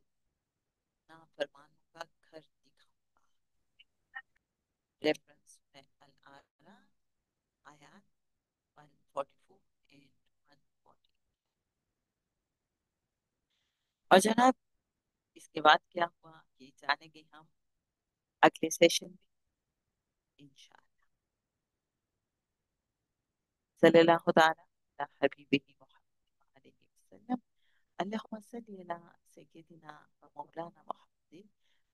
नाफरमानों का घर दिखाऊंगा। रेफरेंस में अल आरा आयात 144 एंड 140। और जनाब, इसके बाद क्या हुआ ये जानेंगे हम अगले सेशन में इंशाअल्लाह। सल्लल्लाहु ताला अला हबीबिही मुहम्मद अलैहि वसल्लम। अल्लाहुम्मा सल्ली अला सय्यिदिना व मौलाना मुहम्मदिन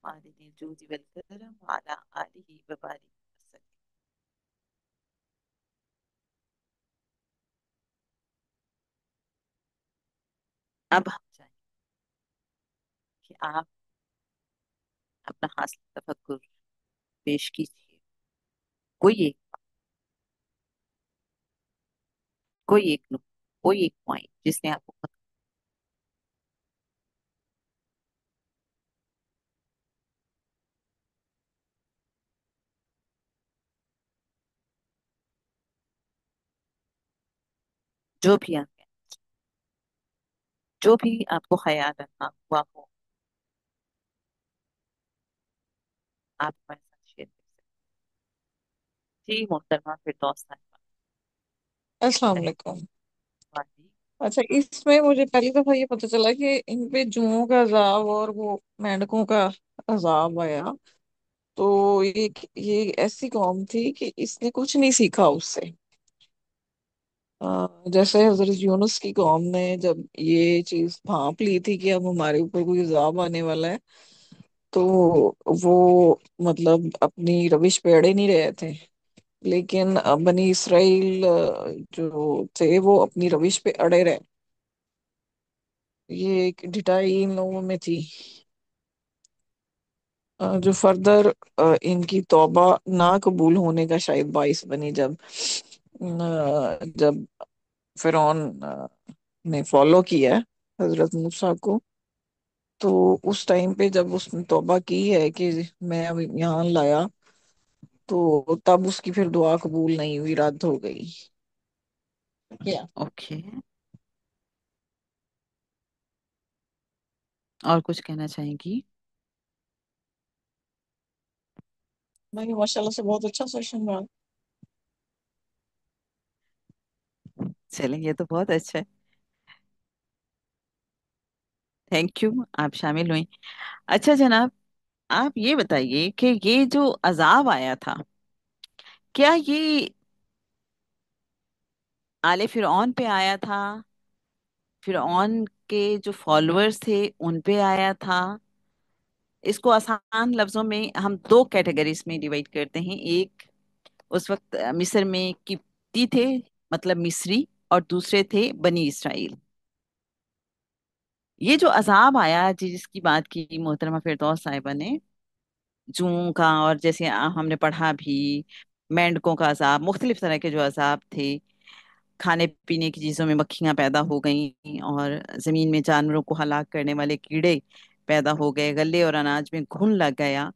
मालिकिल जूदि वल करम व अला आलिहि व बारिक वसल्लम। अब हम चाहें कि आप अपना हासिल तफक्कुर पेश कीजिए। कोई एक कोई एक नुक्ता, कोई एक पॉइंट जिसने आपको जो भी आप जो भी आपको ख्याल रखना हुआ हो, आप हमारे साथ शेयर कर सकते हैं। जी मोहतरमा फिरदौस साहिबा, अस्सलाम बताइए। वालेकुम। वादी अच्छा, इसमें मुझे पहली दफा ये पता चला कि इन पे जुओं का अजाब और वो मेंढकों का अजाब आया। तो ये ऐसी कौम थी कि इसने कुछ नहीं सीखा उससे। जैसे हजरत यूनुस की कौम ने जब ये चीज भांप ली थी कि अब हमारे ऊपर कोई अजाब आने वाला है, तो वो मतलब अपनी रविश पे अड़े नहीं रहे थे। लेकिन बनी इसराइल जो थे वो अपनी रविश पे अड़े रहे। ये एक ढिठाई इन लोगों में थी, जो फर्दर इनकी तौबा ना कबूल होने का शायद बाइस बनी, जब फिरौन ने फॉलो किया है हजरत मूसा को। तो उस टाइम पे जब उसने तौबा की है कि मैं अब यहाँ लाया, तो तब उसकी फिर दुआ कबूल नहीं हुई, रद्द हो गई। क्या ओके, और कुछ कहना चाहेंगी? भाई माशाल्लाह से बहुत अच्छा सेशन रहा। चलें, ये तो बहुत अच्छा है। थैंक यू, आप शामिल हुई। अच्छा जनाब, आप ये बताइए कि ये जो अजाब आया था, क्या ये आले फिरौन पे आया था, फिरौन के जो फॉलोअर्स थे उन पे आया था? इसको आसान लफ्जों में हम दो कैटेगरीज में डिवाइड करते हैं। एक, उस वक्त मिस्र में किप्ती थे, मतलब मिस्री, और दूसरे थे बनी इसराइल। ये जो अजाब आया जिसकी बात की मोहतरमा फिरदौस साहिबा ने, जूं का, और जैसे हमने पढ़ा भी, मेंढकों का अजाब, मुख्तलिफ तरह के जो अजाब थे, खाने पीने की चीजों में मक्खियां पैदा हो गई, और जमीन में जानवरों को हलाक करने वाले कीड़े पैदा हो गए, गले और अनाज में घुन लग गया।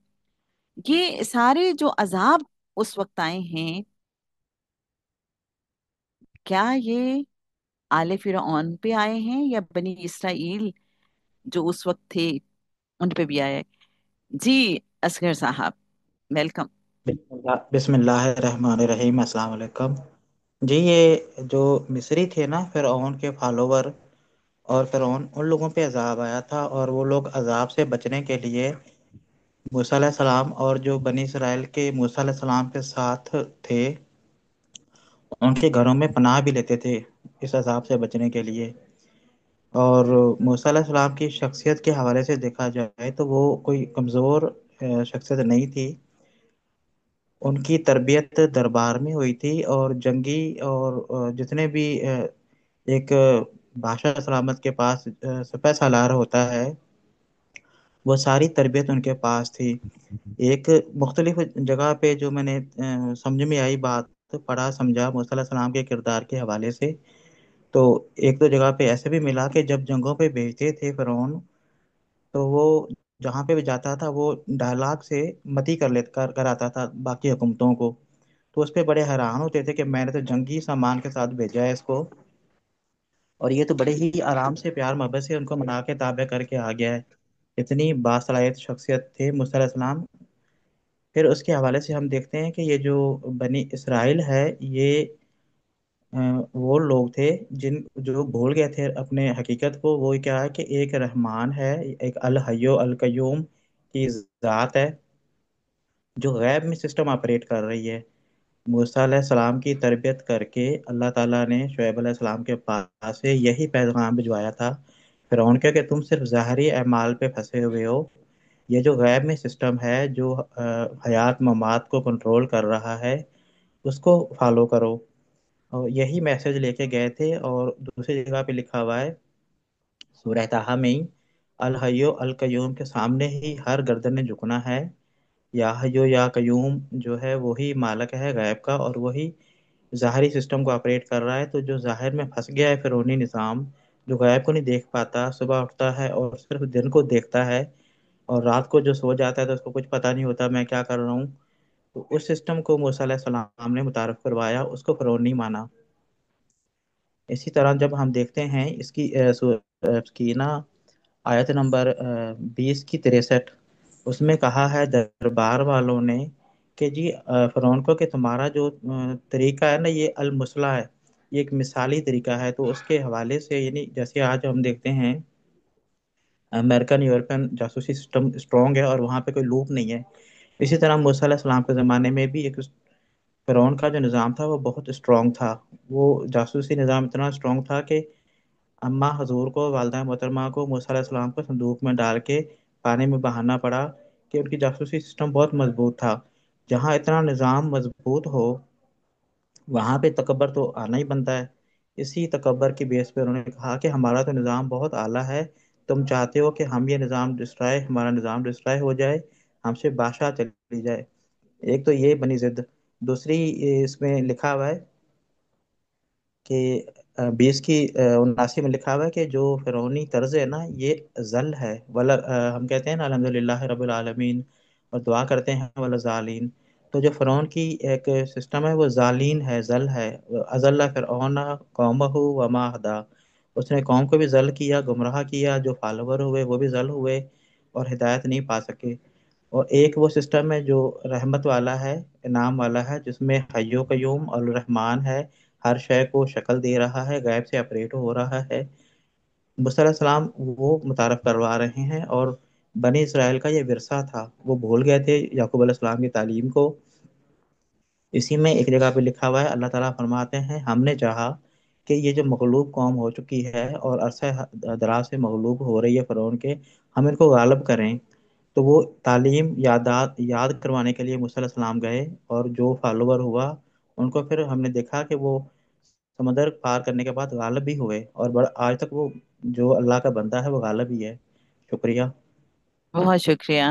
ये सारे जो अजाब उस वक्त आए हैं, क्या ये आले फिरौन पे आए हैं या बनी इसराइल जो उस वक्त थे उन पे भी आया है? जी, असगर साहब, वेलकम। बिस्मिल्लाहिर्रहमानिर्रहीम, अस्सलाम वालेकुम जी। ये जो मिस्री थे ना, फिरौन के फॉलोवर, और फिरौन उन लोगों पे अजाब आया था, और वो लोग अजाब से बचने के लिए मूसा अलैहिस्सलाम और जो बनी इसराइल के मूसा अलैहिस्सलाम के साथ थे, उनके घरों में पनाह भी लेते थे इस अजाब से बचने के लिए। और मूसा अलैहिस्सलाम की शख्सियत के हवाले से देखा जाए तो वो कोई कमज़ोर शख्सियत नहीं थी। उनकी तरबियत दरबार में हुई थी, और जंगी और जितने भी एक बादशाह सलामत के पास सिपह सालार होता है, वो सारी तरबियत उनके पास थी। एक मुख्तलिफ जगह पे जो मैंने समझ में आई बात, पढ़ा समझा मूसा सलाम के किरदार के हवाले से, तो एक दो जगह पे ऐसे भी मिला कि जब जंगों पे भेजते थे फिरौन, तो वो जहाँ पे भी जाता था वो डायलॉग से मती कराता था बाकी हुकूमतों को। तो उस पे बड़े हैरान होते थे कि मैंने तो जंगी सामान के साथ भेजा है इसको, और ये तो बड़े ही आराम से प्यार मोहब्बत से उनको मना के ताबे करके आ गया है। इतनी बासलाहियत शख्सियत थे मूसा अलैहिस्सलाम। फिर उसके हवाले से हम देखते हैं कि ये जो बनी इसराइल है, ये अ, वो लोग थे जिन जो भूल गए थे अपने हकीकत को। वो क्या है कि एक रहमान है, एक अल हय्यो अल कय्यूम की ज़ात है जो गैब में सिस्टम ऑपरेट कर रही है। मूसा अलैहिस्सलाम की तरबियत करके अल्लाह ताला ने शुएब अलैहिस्सलाम के पास से यही पैगाम भिजवाया था फिरौन के, कि तुम सिर्फ ज़ाहरी अमाल पे फंसे हुए हो। ये जो गैब में सिस्टम है जो हयात ममात को कंट्रोल कर रहा है, उसको फॉलो करो। और यही मैसेज लेके गए थे। और दूसरी जगह पे लिखा हुआ है सूरह ताहा में ही, अल हय्यो अल कय्यूम के सामने ही हर गर्दन ने झुकना है। या हय्यो या कय्यूम जो है वही मालक है गैब का, और वही ज़ाहरी सिस्टम को ऑपरेट कर रहा है। तो जो ज़ाहिर में फंस गया है फिरौनी निज़ाम, जो गैब को नहीं देख पाता, सुबह उठता है और सिर्फ दिन को देखता है, और रात को जो सो जाता है तो उसको कुछ पता नहीं होता मैं क्या कर रहा हूँ। तो उस सिस्टम को मूसा अलैहिस्सलाम ने मुतारफ करवाया, उसको फिरौन नहीं माना। इसी तरह जब हम देखते हैं इसकी ना आयत नंबर 20 की 63, उसमें कहा है दरबार वालों ने कि जी फिरौन को कि तुम्हारा जो तरीका है ना, ये अल मुसला है, ये एक मिसाली तरीका है। तो उसके हवाले से, यानी जैसे आज हम देखते हैं अमेरिकन यूरोपियन जासूसी सिस्टम स्ट्रॉन्ग है और वहाँ पे कोई लूप नहीं है, इसी तरह मूसा अलैहिस्सलाम के ज़माने में भी एक फिरौन का जो निज़ाम था वो बहुत स्ट्रॉन्ग था। वो जासूसी निज़ाम इतना स्ट्रॉन्ग था कि अम्मा हजूर को, वालदा मोहतरमा को, मूसा अलैहिस्सलाम को संदूक में डाल के पानी में बहाना पड़ा, कि उनकी जासूसी सिस्टम बहुत मजबूत था। जहाँ इतना निज़ाम मजबूत हो, وہاں پہ تکبر تو آنا ہی بنتا ہے۔ اسی تکبر کی بیس پہ انہوں نے کہا کہ ہمارا تو نظام بہت اعلیٰ ہے، تم چاہتے ہو کہ ہم یہ نظام ڈسٹرائے، ہمارا نظام ڈسٹرائے ہو جائے، ہم سے بادشاہ چلی جائے۔ ایک تو یہ بنی ضد۔ دوسری اس میں لکھا ہوا ہے کہ 20 کی 79 میں لکھا ہوا ہے کہ جو فرعونی طرز ہے نا یہ ذل ہے، ولا ہم کہتے ہیں نا الحمد للہ رب العالمین، اور دعا کرتے ہیں ولا ذالین۔ تو جو فرعون کی ایک سسٹم ہے وہ ذالین ہے، ذل ہے۔ اذل فرعون قومہ وما ہدا، اس نے قوم کو بھی ذل کیا، گمراہ کیا، جو فالوور ہوئے وہ بھی ذل ہوئے اور ہدایت نہیں پا سکے۔ اور ایک وہ سسٹم ہے جو رحمت والا ہے، انعام والا ہے، جس میں حی و قیوم اور الرحمن ہے، ہر شے کو شکل دے رہا ہے، غیب سے آپریٹ ہو رہا ہے۔ موسیٰ علیہ السلام وہ متعارف کروا رہے ہیں، اور بنی اسرائیل کا یہ ورثہ تھا، وہ بھول گئے تھے یعقوب علیہ السلام کی تعلیم کو۔ اسی میں ایک جگہ پہ لکھا ہوا ہے، اللہ تعالیٰ فرماتے ہیں ہم نے چاہا کہ یہ جو مغلوب قوم ہو چکی ہے اور عرصہ دراز سے مغلوب ہو رہی ہے فرعون کے، ہم ان کو غالب کریں۔ تو وہ تعلیم یاد کروانے کے لیے موسیٰ علیہ السلام گئے، اور جو فالوور ہوا ان کو پھر ہم نے دیکھا کہ وہ سمندر پار کرنے کے بعد غالب بھی ہوئے، اور آج تک وہ جو اللہ کا بندہ ہے وہ غالب ہی ہے۔ شکریہ۔ بہت شکریہ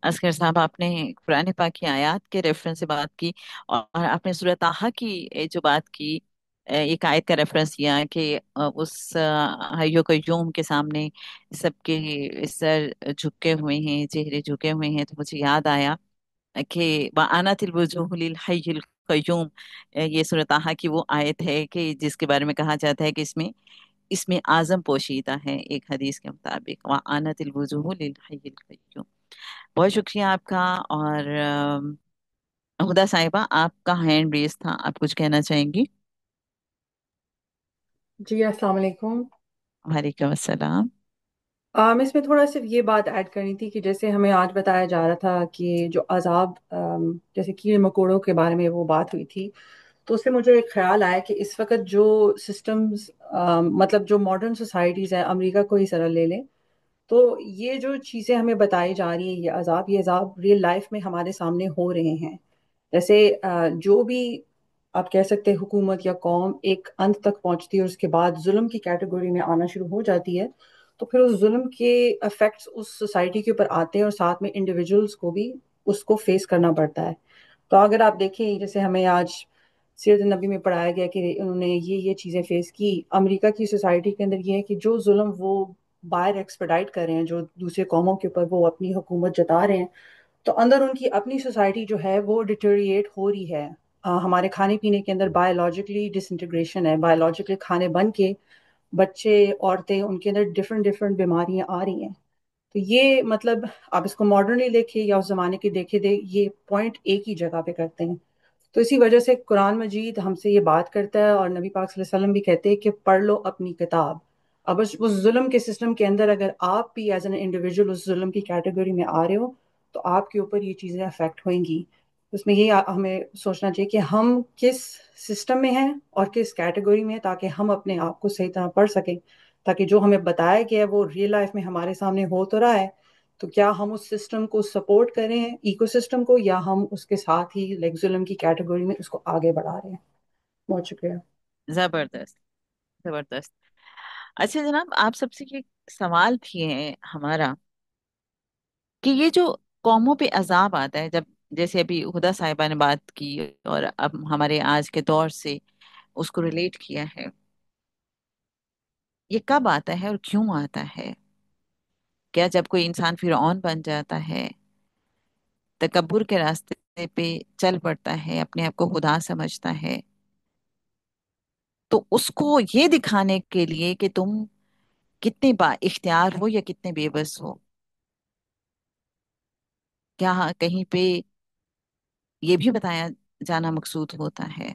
اصغر صاحب، آپ نے قرآن پاک کی آیات کے ریفرنس سے بات کی، اور آپ نے سورہ طٰہٰ کی جو بات کی، ایک آیت کا ریفرنس دیا کہ اس حی و قیوم کے سامنے سب کے سر جھکے ہوئے ہیں، چہرے جھکے ہوئے ہیں، تو مجھے یاد آیا کہ وَأَنَتِ الْوُجُوهُ لِلْحَيِّ الْقَيُّومِ، یہ سورہ طٰہٰ کی وہ آیت ہے کہ جس کے بارے میں کہا جاتا ہے کہ اس میں اعظم پوشیدہ ہے، ایک حدیث کے مطابق وَأَنَتِ الْوُجُوهُ لِلْحَيِّ الْقَيُّومِ۔ بہت شکریہ آپ کا۔ اور ہدا صاحبہ، آپ کا ہینڈ ریز تھا، آپ کچھ کہنا چاہیں گی؟ جی السلام علیکم۔ وعلیکم السلام۔ میں اس میں تھوڑا صرف یہ بات ایڈ کرنی تھی کہ جیسے ہمیں آج بتایا جا رہا تھا کہ جو عذاب جیسے کیڑے مکوڑوں کے بارے میں وہ بات ہوئی تھی، تو اس سے مجھے ایک خیال آیا کہ اس وقت جو سسٹمز مطلب جو ماڈرن سوسائٹیز ہیں، امریکہ کو ہی ذرا لے لیں، تو یہ جو چیزیں ہمیں بتائی جا رہی ہیں، یہ عذاب ریئل لائف میں ہمارے سامنے ہو رہے ہیں۔ جیسے جو بھی آپ کہہ سکتے ہیں حکومت یا قوم ایک انت تک پہنچتی ہے اور اس کے بعد ظلم کی کیٹیگری میں آنا شروع ہو جاتی ہے، تو پھر اس ظلم کے افیکٹس اس سوسائٹی کے اوپر آتے ہیں، اور ساتھ میں انڈیویجولس کو بھی اس کو فیس کرنا پڑتا ہے۔ تو اگر آپ دیکھیں جیسے ہمیں آج سیرت النبی میں پڑھایا گیا کہ انہوں نے یہ چیزیں فیس کی، امریکہ کی سوسائٹی کے اندر یہ ہے کہ جو ظلم وہ باہر ایکسپیڈائٹ کر رہے ہیں، جو دوسرے قوموں کے اوپر وہ اپنی حکومت جتا رہے ہیں، تو اندر ان کی اپنی سوسائٹی جو ہے وہ ڈیٹیریٹ ہو رہی ہے۔ ہمارے کھانے پینے کے اندر بایولوجیکلی ڈس انٹیگریشن ہے، بایولوجیکلی کھانے بن کے بچے، عورتیں، ان کے اندر ڈفرینٹ بیماریاں آ رہی ہیں۔ تو یہ مطلب آپ اس کو ماڈرنلی دیکھیں یا اس زمانے کے دیکھے دے، یہ پوائنٹ ایک ہی جگہ پہ کرتے ہیں۔ تو اسی وجہ سے قرآن مجید ہم سے یہ بات کرتا ہے، اور نبی پاک صلی اللہ علیہ وسلم بھی کہتے ہیں کہ پڑھ لو اپنی کتاب۔ اب اس ظلم کے سسٹم کے اندر اگر آپ بھی ایز این انڈیویجول اس ظلم کی کیٹیگری میں آ رہے ہو، تو آپ کے اوپر یہ چیزیں افیکٹ ہوئیں گی۔ اس میں یہ ہمیں سوچنا چاہیے کہ ہم کس سسٹم میں ہیں اور کس کیٹیگری میں ہیں، تاکہ ہم اپنے آپ کو صحیح طرح پڑھ سکیں، تاکہ جو ہمیں بتایا گیا ہے وہ ریئل لائف میں ہمارے سامنے ہو تو رہا ہے، تو کیا ہم اس سسٹم کو سپورٹ کر رہے ہیں، ایکو سسٹم کو، یا ہم اس کے ساتھ ہی لائک ظلم کی کیٹیگری میں اس کو آگے بڑھا رہے ہیں۔ بہت شکریہ۔ زبردست، زبردست۔ اچھا جناب، آپ سب سے یہ سوال بھی ہے ہمارا کہ یہ جو قوموں پہ عذاب آتا ہے، جب جیسے ابھی ہدا صاحبہ نے بات کی اور اب ہمارے آج کے دور سے اس کو ریلیٹ کیا ہے، یہ کب آتا ہے اور کیوں آتا ہے؟ کیا جب کوئی انسان فرعون بن جاتا ہے، تکبر کے راستے پہ چل پڑتا ہے، اپنے آپ کو خدا سمجھتا ہے، تو اس کو یہ دکھانے کے لیے کہ تم کتنے با اختیار ہو یا کتنے بے بس ہو، کیا کہیں پہ یہ بھی بتایا جانا مقصود ہوتا ہے،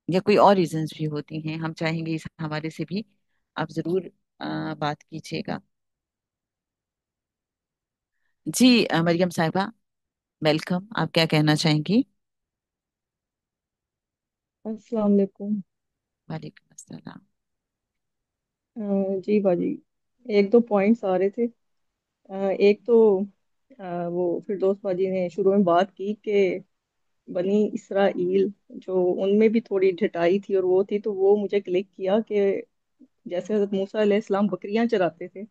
یا کوئی اور ریزنز بھی ہوتی ہیں؟ ہم چاہیں گے اس حوالے سے بھی آپ ضرور بات کیجیے گا۔ جی مریم صاحبہ، ویلکم، آپ کیا کہنا چاہیں گی؟ السلام علیکم۔ وعلیکم السلام۔ جی باجی، ایک دو پوائنٹس آ رہے تھے۔ ایک تو وہ فردوس باجی نے شروع میں بات کی کہ बनी इसराइल, जो उनमें भी थोड़ी ढिठाई थी और वो थी, तो वो मुझे क्लिक किया कि जैसे हजरत मूसा अलैहिस्सलाम बकरियां चराते थे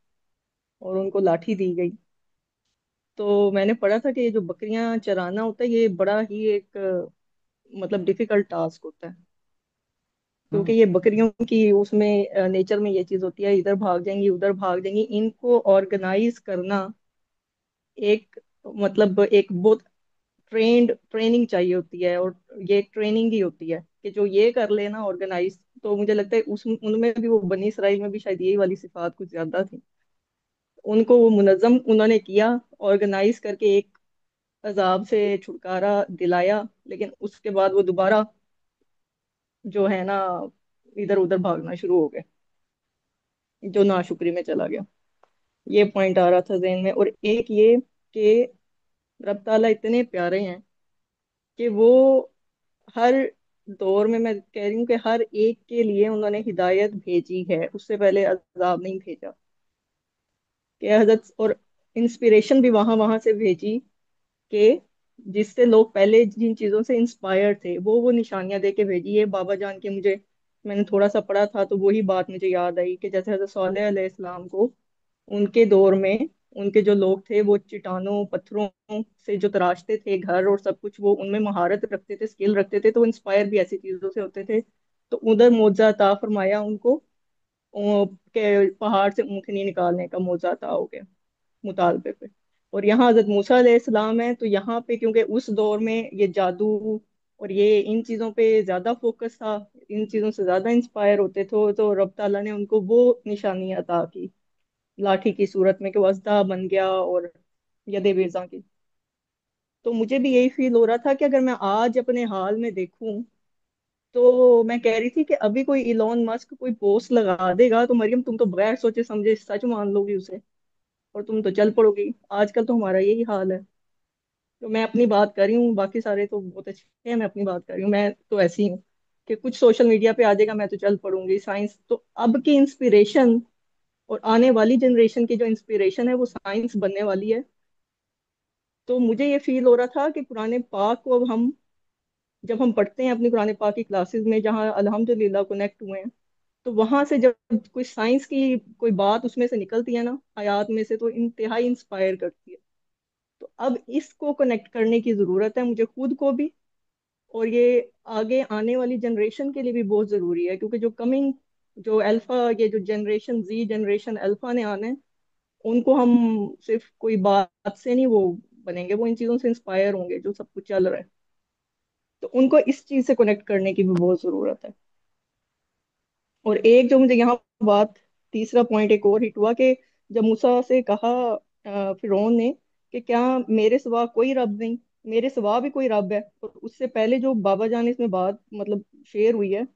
और उनको लाठी दी गई, तो मैंने पढ़ा था कि ये जो बकरियां चराना होता है ये बड़ा ही एक मतलब डिफिकल्ट टास्क होता है, क्योंकि हम्म। ये बकरियों की उसमें नेचर में ये चीज होती है, इधर भाग जाएंगी उधर भाग जाएंगी, इनको ऑर्गेनाइज करना एक मतलब एक बहुत ट्रेनिंग चाहिए होती है, और ये एक ट्रेनिंग ही होती है कि जो ये कर लेना ऑर्गेनाइज, तो मुझे लगता है उस उनमें भी वो बनी इसराइल में भी शायद यही वाली सिफात कुछ ज्यादा थी, उनको वो मुनज्जम उन्होंने किया, ऑर्गेनाइज करके एक अजाब से छुटकारा दिलाया, लेकिन उसके बाद वो दोबारा जो है ना इधर उधर भागना शुरू हो गए, जो नाशुक्री में चला गया। ये पॉइंट आ रहा था जहन में। और एक ये कि रब ताला इतने प्यारे हैं कि वो हर दौर में, मैं कह रही हूँ कि हर एक के लिए उन्होंने हिदायत भेजी है, उससे पहले अजाब नहीं भेजा कि हजरत, और इंस्पिरेशन भी वहां वहां से भेजी कि जिससे लोग पहले जिन चीजों से इंस्पायर थे वो निशानियां दे के भेजी है। बाबा जान के मुझे, मैंने थोड़ा सा पढ़ा था तो वही बात मुझे याद आई कि जैसे हजरत सौलह अलैहिस्सलाम को उनके दौर में उनके जो लोग थे वो चट्टानों पत्थरों से जो तराशते थे घर और सब कुछ, वो उनमें महारत रखते थे, स्किल रखते थे, तो इंस्पायर भी ऐसी चीजों से होते थे। तो उधर मौजा अता फरमाया उनको, के पहाड़ से ऊँटनी निकालने का मौजा अता हो गया मुतालबे पे। और यहाँ हजरत मूसा अलैहिस्सलाम है, तो यहाँ पे क्योंकि उस दौर में ये जादू और ये इन चीजों पे ज्यादा फोकस था, इन चीजों से ज्यादा इंस्पायर होते थे, तो रब ताला ने उनको वो निशानी अता की लाठी की सूरत में कि वो अजदा बन गया और यदे बेजा की। तो मुझे भी यही फील हो रहा था कि अगर मैं आज अपने हाल में देखूं, तो मैं कह रही थी कि अभी कोई इलॉन मस्क कोई पोस्ट लगा देगा तो मरियम तुम तो बगैर सोचे समझे सच मान लोगी उसे, और तुम तो चल पड़ोगी। आजकल तो हमारा यही हाल है। तो मैं अपनी बात कर रही हूँ, बाकी सारे तो बहुत अच्छे हैं, मैं अपनी बात कर रही हूँ, मैं तो ऐसी हूँ कि कुछ सोशल मीडिया पे आ जाएगा मैं तो चल पड़ूंगी। साइंस तो अब की इंस्पिरेशन और आने वाली जनरेशन की जो इंस्पिरेशन है वो साइंस बनने वाली है। तो मुझे ये फील हो रहा था कि कुरान पाक को अब हम जब हम पढ़ते हैं अपनी कुरान पाक की क्लासेस में, जहाँ अल्हम्दुलिल्लाह कनेक्ट हुए हैं, तो वहां से जब कोई साइंस की कोई बात उसमें से निकलती है ना आयात में से, तो इंतहाई इंस्पायर करती है। तो अब इसको कनेक्ट करने की जरूरत है मुझे खुद को भी, और ये आगे आने वाली जनरेशन के लिए भी बहुत जरूरी है, क्योंकि जो कमिंग जो अल्फा, ये जो जनरेशन जी जनरेशन अल्फा ने आने, उनको हम सिर्फ कोई बात से नहीं वो बनेंगे, वो इन चीजों से इंस्पायर होंगे जो सब कुछ चल रहा है। तो उनको इस चीज से कनेक्ट करने की भी बहुत जरूरत है। और एक जो मुझे यहाँ बात, तीसरा पॉइंट एक और हिट हुआ कि जब मूसा से कहा फिरौन ने कि क्या मेरे सिवा कोई रब नहीं, मेरे सिवा भी कोई रब है, और उससे पहले जो बाबा जान इसमें बात मतलब शेयर हुई है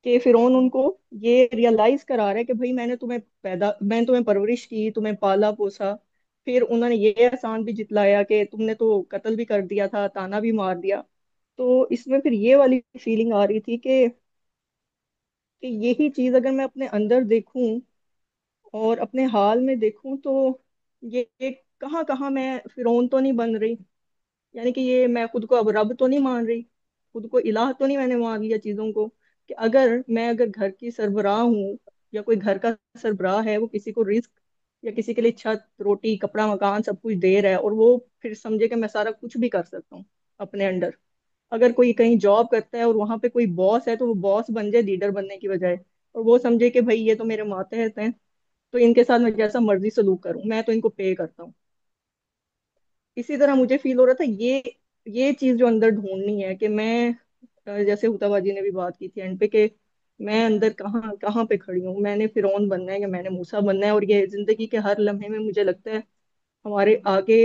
कि फिरौन उनको ये रियलाइज करा रहा है कि भाई मैंने तुम्हें परवरिश की, तुम्हें पाला पोसा, फिर उन्होंने ये एहसान भी जितलाया कि तुमने तो कत्ल भी कर दिया था, ताना भी मार दिया। तो इसमें फिर ये वाली फीलिंग आ रही थी कि यही चीज अगर मैं अपने अंदर देखूं और अपने हाल में देखूं, तो ये कहाँ कहाँ मैं फिरौन तो नहीं बन रही, यानी कि ये मैं खुद को अब रब तो नहीं मान रही, खुद को इलाह तो नहीं मैंने मान लिया चीजों को, कि अगर घर की सरबराह हूँ या कोई घर का सरबराह है, वो किसी को रिस्क या किसी के लिए छत रोटी कपड़ा मकान सब कुछ दे रहा है, और वो फिर समझे कि मैं सारा कुछ भी कर सकता हूँ अपने अंडर। अगर कोई कहीं जॉब करता है और वहां पे कोई बॉस है, तो वो बॉस बन जाए लीडर बनने की बजाय, और वो समझे कि भाई ये तो मेरे मातहत हैं, तो इनके साथ मैं जैसा मर्जी सलूक करूं, मैं तो इनको पे करता हूँ। इसी तरह मुझे फील हो रहा था ये चीज जो अंदर ढूंढनी है कि मैं जैसे हुताबाजी ने भी बात की थी एंड पे कि मैं अंदर कहाँ कहाँ पे खड़ी हूँ, मैंने फिरौन बनना है या मैंने मूसा बनना है। और ये जिंदगी के हर लम्हे में मुझे लगता है हमारे आगे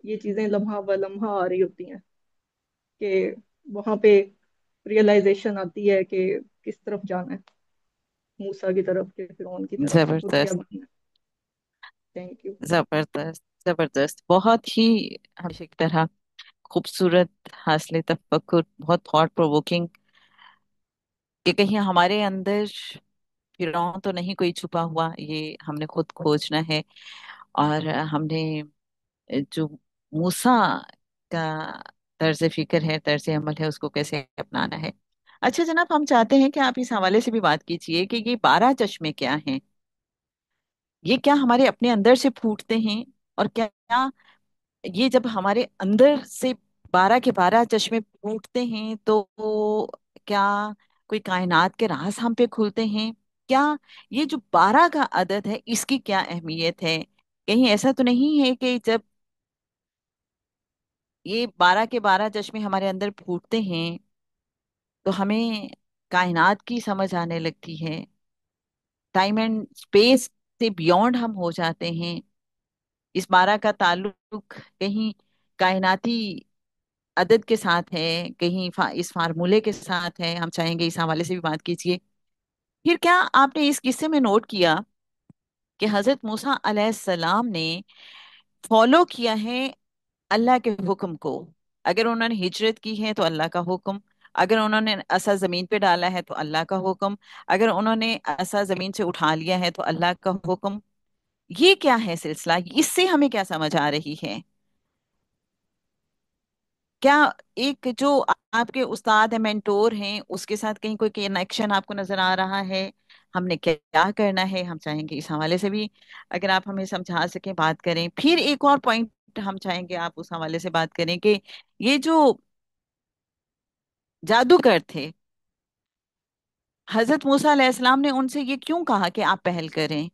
ये चीजें लम्हा ब लम्हा आ रही होती हैं कि वहां पे रियलाइजेशन आती है कि किस तरफ जाना है, मूसा की तरफ के फिरौन की तरफ, और क्या जबरदस्त। बनना है। Thank you. जबरदस्त। जबरदस्त, बहुत ही हमेशा की तरह खूबसूरत, हासिल तफक्कुर, बहुत थॉट प्रोवोकिंग, कि कहीं हमारे अंदर फिरौन तो नहीं कोई छुपा हुआ, ये हमने खुद खोजना है। और हमने जो मूसा का طرز فکر ہے، طرز عمل ہے، اس کو کیسے اپنانا ہے۔ اچھا جناب، ہم چاہتے ہیں کہ آپ اس حوالے سے بھی بات کیجئے کہ یہ 12 چشمے کیا ہیں؟ یہ کیا ہمارے اپنے اندر سے پھوٹتے ہیں؟ اور کیا یہ جب ہمارے اندر سے 12 کے 12 چشمے پھوٹتے ہیں تو کیا کوئی کائنات کے راز ہم پہ کھلتے ہیں؟ کیا یہ جو 12 کا عدد ہے اس کی کیا اہمیت ہے؟ کہیں ایسا تو نہیں ہے کہ جب یہ 12 کے 12 چشمے ہمارے اندر پھوٹتے ہیں تو ہمیں کائنات کی سمجھ آنے لگتی ہے، ٹائم اینڈ اسپیس سے بیونڈ ہم ہو جاتے ہیں؟ اس 12 کا تعلق کہیں کائناتی عدد کے ساتھ ہے، کہیں اس فارمولے کے ساتھ ہے؟ ہم چاہیں گے اس حوالے سے بھی بات کیجیے۔ پھر کیا آپ نے اس قصے میں نوٹ کیا کہ حضرت موسیٰ علیہ السلام نے فالو کیا ہے اللہ کے حکم کو؟ اگر انہوں نے ہجرت کی ہے تو اللہ کا حکم، اگر انہوں نے عصا زمین پہ ڈالا ہے تو اللہ کا حکم، اگر انہوں نے عصا زمین سے اٹھا لیا ہے تو اللہ کا حکم۔ یہ کیا ہے سلسلہ؟ اس سے ہمیں کیا سمجھ آ رہی ہے؟ کیا ایک جو آپ کے استاد ہیں، مینٹور ہیں، اس کے ساتھ کہیں کوئی کنیکشن آپ کو نظر آ رہا ہے؟ ہم نے کیا کرنا ہے؟ ہم چاہیں گے اس حوالے سے بھی اگر آپ ہمیں سمجھا سکیں بات کریں۔ پھر ایک اور پوائنٹ ہم چاہیں گے آپ اس حوالے سے بات کریں کہ یہ جو جادوگر تھے، حضرت موسیٰ علیہ السلام نے ان سے یہ کیوں کہا کہ آپ پہل کریں؟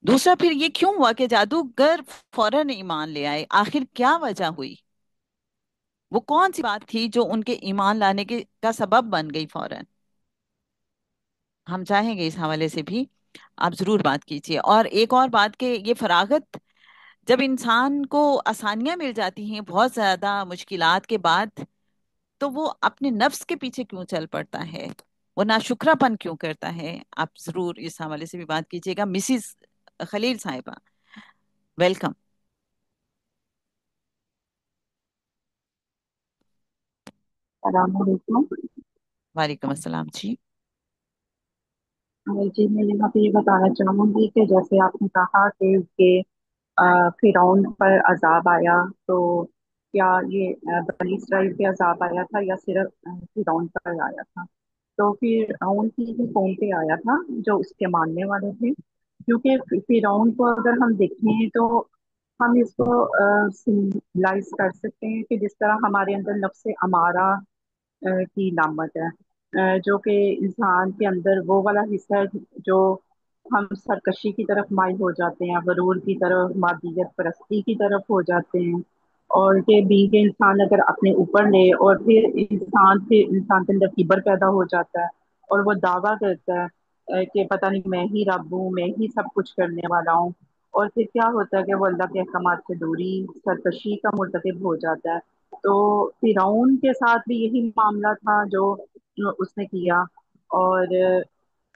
دوسرا، پھر یہ کیوں ہوا کہ جادوگر فوراً ایمان لے آئے؟ آخر کیا وجہ ہوئی؟ وہ کون سی بات تھی جو ان کے ایمان لانے کے کا سبب بن گئی فوراً؟ ہم چاہیں گے اس حوالے سے بھی آپ ضرور بات کیجیے۔ اور ایک اور بات کہ یہ فراغت، جب انسان کو آسانیاں مل جاتی ہیں بہت زیادہ مشکلات کے بعد، تو وہ اپنے نفس کے پیچھے کیوں چل پڑتا ہے؟ وہ ناشکرا پن کیوں کرتا ہے؟ آپ ضرور اس حوالے سے بھی بات کیجیے گا۔ مسز خلیل صاحبہ، ویلکم۔ السلام علیکم۔ وعلیکم السلام جی۔ جی میں یہاں پہ یہ بتانا چاہوں گی کہ جیسے آپ نے کہا کہ فرعون پر عذاب آیا، تو کیا یہ بنی اسرائیل پہ عذاب آیا تھا یا صرف فرعون پر آیا تھا؟ تو فرعون کی ہی قوم پہ آیا تھا جو اس کے ماننے والے تھے، کیونکہ فرعون کو اگر ہم دیکھیں تو ہم اس کو سمبلائز کر سکتے ہیں کہ جس طرح ہمارے اندر نفس امارہ کی علامت ہے، جو کہ انسان کے اندر وہ والا حصہ ہے جو ہم سرکشی کی طرف مائل ہو جاتے ہیں، غرور کی طرف، مادیت پرستی کی طرف ہو جاتے ہیں، اور کہ بھی کہ انسان اگر اپنے اوپر لے اور پھر انسان کے اندر کبر پیدا ہو جاتا ہے اور وہ دعویٰ کرتا ہے کہ پتہ نہیں میں ہی رب ہوں، میں ہی سب کچھ کرنے والا ہوں، اور پھر کیا ہوتا ہے کہ وہ اللہ کے احکامات سے دوری، سرکشی کا مرتکب ہو جاتا ہے۔ تو فرعون کے ساتھ بھی یہی معاملہ تھا جو اس نے کیا، اور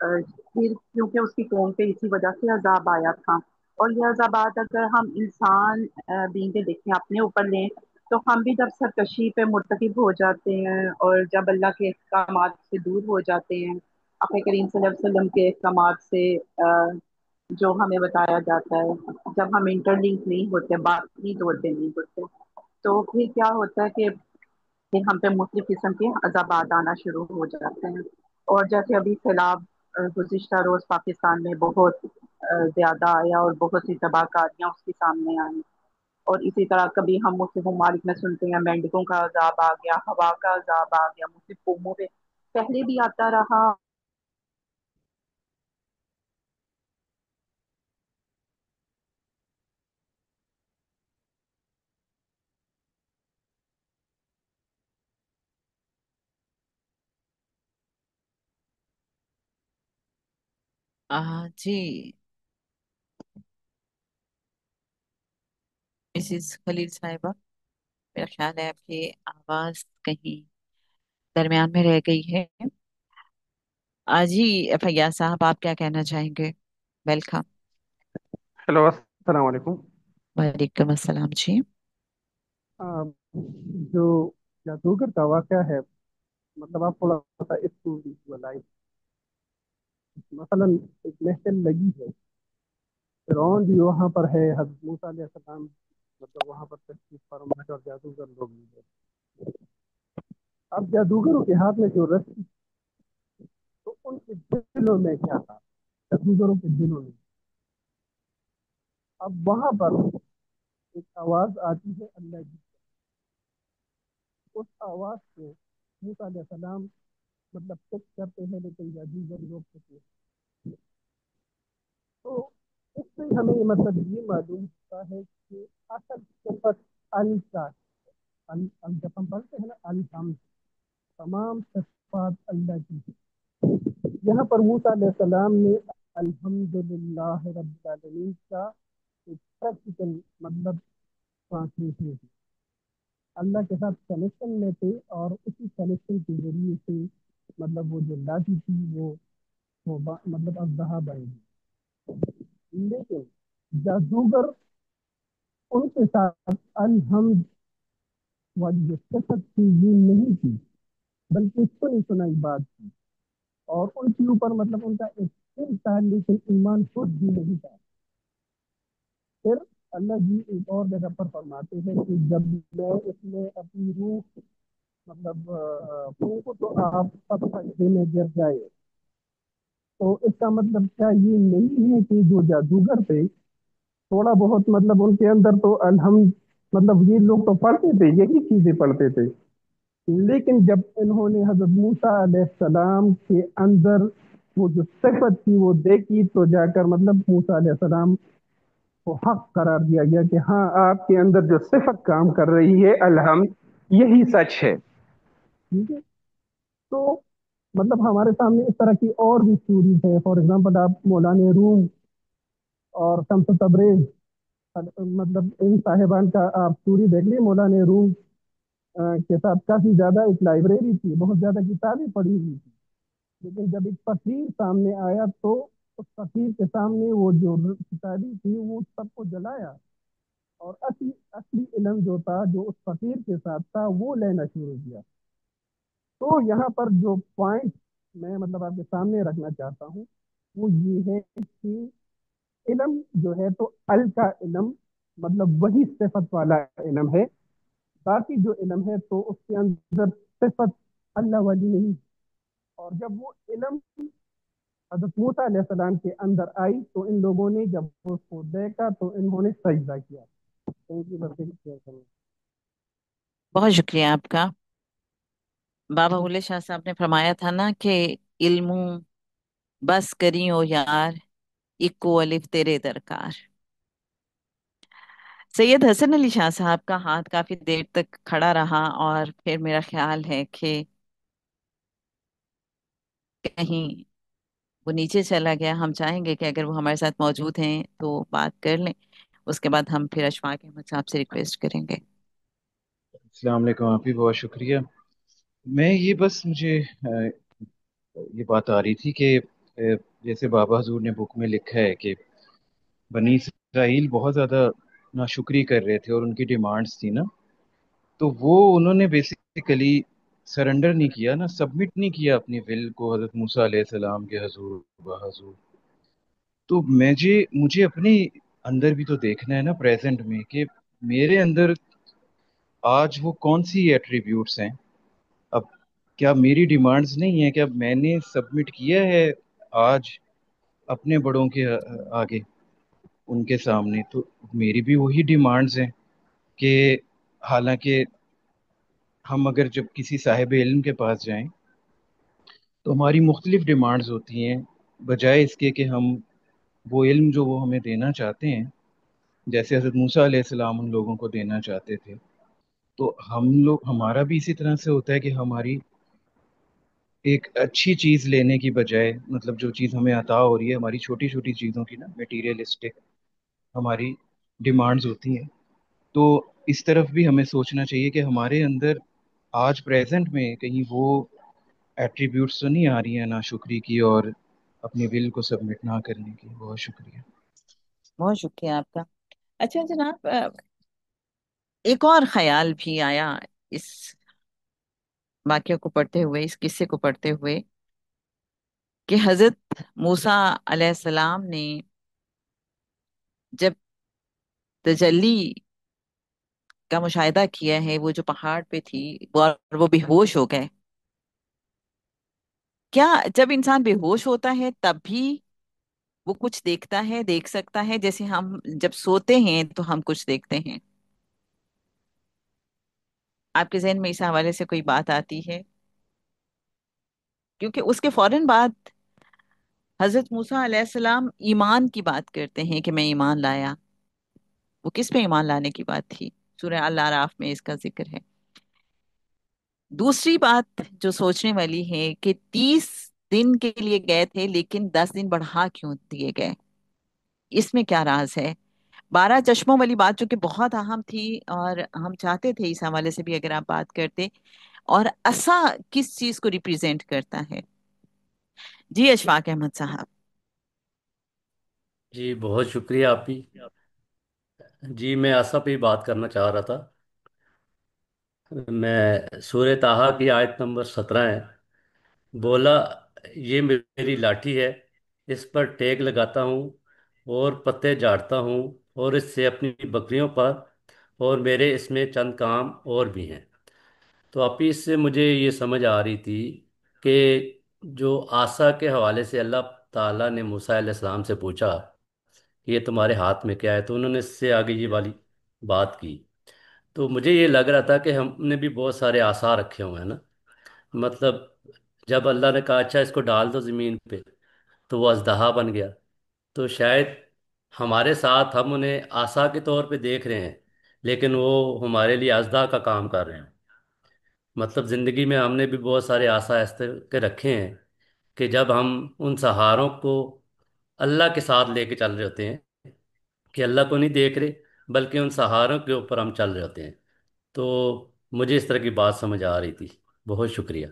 پھر کیونکہ اس کی قوم پہ اسی وجہ سے عذاب آیا تھا، اور یہ عذابات اگر ہم انسان بین کے دیکھیں، اپنے اوپر لیں، تو ہم بھی جب سرکشی پہ مرتکب ہو جاتے ہیں اور جب اللہ کے احکامات سے دور ہو جاتے ہیں، اپنے کریم صلی اللہ علیہ وسلم کے احکامات سے جو ہمیں بتایا جاتا ہے، جب ہم انٹر لنک نہیں ہوتے، باقی طور پہ نہیں ہوتے، تو پھر کیا ہوتا ہے کہ پھر ہم پہ مختلف قسم کے عذابات آنا شروع ہو جاتے ہیں۔ اور جیسے ابھی سیلاب گزشتہ روز پاکستان میں بہت زیادہ آیا اور بہت سی تباہ کاریاں اس کے سامنے آئیں، اور اسی طرح کبھی ہم مختلف ممالک میں سنتے ہیں مینڈکوں کا عذاب آ گیا، ہوا کا عذاب آ گیا، مختلف قوموں پہ پہلے بھی آتا رہا۔ جی مسز خلیل صاحبہ، میرا خیال ہے آپ کی آواز کہیں درمیان میں رہ گئی ہے۔ جی فیاض صاحب، آپ کیا کہنا چاہیں گے؟ ویلکم۔ ہیلو، السلام علیکم۔ وعلیکم السلام جی۔ آ، جو جادوگر کا واقعہ ہے، مطلب آپ تھوڑا سا اس کو ویژوالائز، مثلا ایک محفل لگی ہے، فرعون بھی وہاں پر ہے، حضرت موسیٰ علیہ السلام مطلب وہاں پر تشریف فرما ہے، اور جادوگر لوگ بھی ہیں۔ अब जादूगरों के हाथ में जो रस्सी, तो उनके दिलों में क्या था, जादूगरों के दिलों में। अब वहां पर एक आवाज आती है अल्लाह की, उस आवाज को मूसा अलैहिस्सलाम मतलब चेक करते हैं, लेकिन जादूगर रोक सके। तो इससे हमें मतलब ये मालूम होता है कि असल सिफत अल का, जब हम पढ़ते हैं ना अल, हम तमाम सिफात अल्लाह की है। यहाँ पर मूसा अलैहिस्सलाम ने अल्हम्दुलिल्लाह रब्बिल आलमीन का एक प्रैक्टिकल मतलब ट्रांसलेशन है। अल्लाह के साथ कनेक्शन में थे और उसी कनेक्शन के जरिए से मतलब वो जो लाठी थी वो मतलब अजदहा बन गई। लेकिन जादूगर उनके साथ अलहम्द वाली जो सिफत थी ये नहीं थी, बल्कि सुनी सुनाई बात थी। और उनके ऊपर मतलब उनका एक दिल था, लेकिन ईमान खुद भी नहीं था। फिर अल्लाह जी एक और जगह पर फरमाते हैं कि जब मैं इसमें अपनी रूह मतलब फूंकू तो आप सब सजदे में गिर जाए। तो इसका मतलब क्या ये नहीं है कि जो जादूगर थे थोड़ा बहुत मतलब उनके अंदर तो अलहम्द मतलब ये लोग तो पढ़ते थे, यही चीजें पढ़ते थे, लेकिन जब इन्होंने हजरत मूसा अलैहिस्सलाम के अंदर वो जो सिफत थी वो देखी, तो जाकर मतलब मूसा अलैहिस्सलाम को हक करार दिया गया कि हाँ आपके अंदर जो सिफत काम कर रही है अलहम्द, यही सच है। ठीक है। तो मतलब हमारे सामने इस तरह की और भी स्टोरीज है। फॉर एग्जांपल आप मौलाना रूम और शम्स तबरेज मतलब इन साहिबान का आप स्टोरी देख लीजिए। मौलाना रूम के साथ काफी ज्यादा एक लाइब्रेरी थी, बहुत ज्यादा किताबें पढ़ी हुई थी, लेकिन जब एक फकीर सामने आया तो उस फकीर के सामने वो जो किताबी थी वो सबको जलाया, और असली असली इल्म जो था जो उस फकीर के साथ था वो लेना शुरू किया। तो यहाँ पर जो पॉइंट मैं मतलब आपके सामने रखना चाहता हूँ वो ये है कि इल्म जो है तो अल का इल्म मतलब वही सिफत वाला इल्म है। बाकी जो इल्म है तो उसके अंदर सिफत अल्लाह वाली नहीं। और जब वो इल्म हज़रत मूसा अलैहिस्सलाम के अंदर आई तो इन लोगों ने जब उसको देखा तो इन्होंने सजदा किया। Thank you. बस बहुत शुक्रिया आपका। बाबा बुल्ले शाह साहब ने फरमाया था ना कि इल्मू बस करी ओ यार, इक्को अलिफ तेरे दरकार। सैयद हसन अली शाह साहब का हाथ काफी देर तक खड़ा रहा और फिर मेरा ख्याल है कि कहीं वो नीचे चला गया। हम चाहेंगे कि अगर वो हमारे साथ मौजूद हैं तो बात कर लें, उसके बाद हम फिर अशफाक अहमद साहब से रिक्वेस्ट करेंगे। अस्सलाम वालेकुम, आप भी बहुत शुक्रिया। मैं ये बस मुझे ये बात आ रही थी कि जैसे बाबा हजूर ने बुक में लिखा है कि बनी इसराइल बहुत ज़्यादा नाशुक्री कर रहे थे और उनकी डिमांड्स थी ना, तो वो उन्होंने बेसिकली सरेंडर नहीं किया ना, सबमिट नहीं किया अपनी विल को हज़रत मूसा अलैहिस्सलाम के हजूर हजूर। तो मुझे मुझे अपने अंदर भी तो देखना है ना प्रेजेंट में कि मेरे अंदर आज वो कौन सी एट्रीब्यूट्स हैं। अब क्या मेरी डिमांड्स नहीं है, क्या मैंने सबमिट किया है आज अपने बड़ों के आगे, उनके सामने? तो मेरी भी वही डिमांड्स हैं कि हालांकि हम अगर जब किसी साहिब इल्म के पास जाएं तो हमारी मुख्तलिफ डिमांड्स होती हैं, बजाय इसके कि हम वो इल्म जो वो हमें देना चाहते हैं, जैसे हज़रत मूसा अलैहिस्सलाम उन लोगों को देना चाहते थे, तो हम लोग हमारा भी इसी तरह से होता है कि हमारी एक अच्छी चीज़ लेने की बजाय मतलब जो चीज़ हमें अता हो रही है, हमारी छोटी छोटी चीज़ों की ना मटेरियलिस्टिक हमारी डिमांड्स होती हैं। तो इस तरफ भी हमें सोचना चाहिए कि हमारे अंदर आज प्रेजेंट में कहीं वो एट्रीब्यूट्स तो नहीं आ रही हैं नाशुक्री की और अपनी विल को सबमिट ना करने की। बहुत शुक्रिया। बहुत शुक्रिया आपका। अच्छा जनाब, एक और ख्याल भी आया इस वाक्य को पढ़ते हुए, इस किस्से को पढ़ते हुए, कि हजरत मूसा अलैहिस्सलाम ने जब तजल्ली کا مشاہدہ کیا ہے، وہ جو پہاڑ پہ تھی اور وہ بے ہوش ہو گئے. کیا جب انسان بے ہوش ہوتا ہے تب بھی وہ کچھ دیکھتا ہے، دیکھ سکتا ہے؟ جیسے ہم جب سوتے ہیں تو ہم کچھ دیکھتے ہیں. آپ کے ذہن میں اس حوالے سے کوئی بات آتی ہے؟ کیونکہ اس کے فوراً بعد حضرت موسیٰ علیہ السلام ایمان کی بات کرتے ہیں کہ میں ایمان لایا. وہ کس پہ ایمان لانے کی بات تھی؟ سورہ الاعراف میں اس کا ذکر ہے. دوسری بات جو سوچنے والی ہے کہ 30 دن کے لیے گئے تھے لیکن 10 دن بڑھا کیوں دیے گئے؟ اس میں کیا راز ہے؟ 12 چشموں والی بات جو کہ بہت اہم تھی، اور ہم چاہتے تھے اس حوالے سے بھی اگر آپ بات کرتے. اور عصا کس چیز کو ریپریزینٹ کرتا ہے؟ جی اشفاق احمد صاحب. جی بہت شکریہ آپ بھی. جی میں آصف ہی بات کرنا چاہ رہا تھا. میں سورہ طٰہٰ کی آیت نمبر 17 ہے. بولا یہ میری لاٹھی ہے، اس پر ٹیک لگاتا ہوں اور پتے جھاڑتا ہوں، اور اس سے اپنی بکریوں پر، اور میرے اس میں چند کام اور بھی ہیں. تو آپ ہی اس سے مجھے یہ سمجھ آ رہی تھی کہ جو آسا کے حوالے سے اللہ تعالیٰ نے موسیٰ علیہ السلام سے پوچھا کہ یہ تمہارے ہاتھ میں کیا ہے، تو انہوں نے اس سے آگے یہ والی بات کی. تو مجھے یہ لگ رہا تھا کہ ہم نے بھی بہت سارے آثار رکھے ہوئے ہیں نا. مطلب جب اللہ نے کہا اچھا اس کو ڈال دو زمین پہ، تو وہ اژدہا بن گیا. تو شاید ہمارے ساتھ ہم انہیں آسا کے طور پہ دیکھ رہے ہیں، لیکن وہ ہمارے لیے اژدہا کا کام کر رہے ہیں. مطلب زندگی میں ہم نے بھی بہت سارے آسا اس طرح کے رکھے ہیں کہ جب ہم ان سہاروں کو اللہ کے ساتھ لے کے چل رہے ہوتے ہیں، کہ اللہ کو نہیں دیکھ رہے بلکہ ان سہاروں کے اوپر ہم چل رہے ہوتے ہیں. تو مجھے اس طرح کی بات سمجھ آ رہی تھی. بہت شکریہ.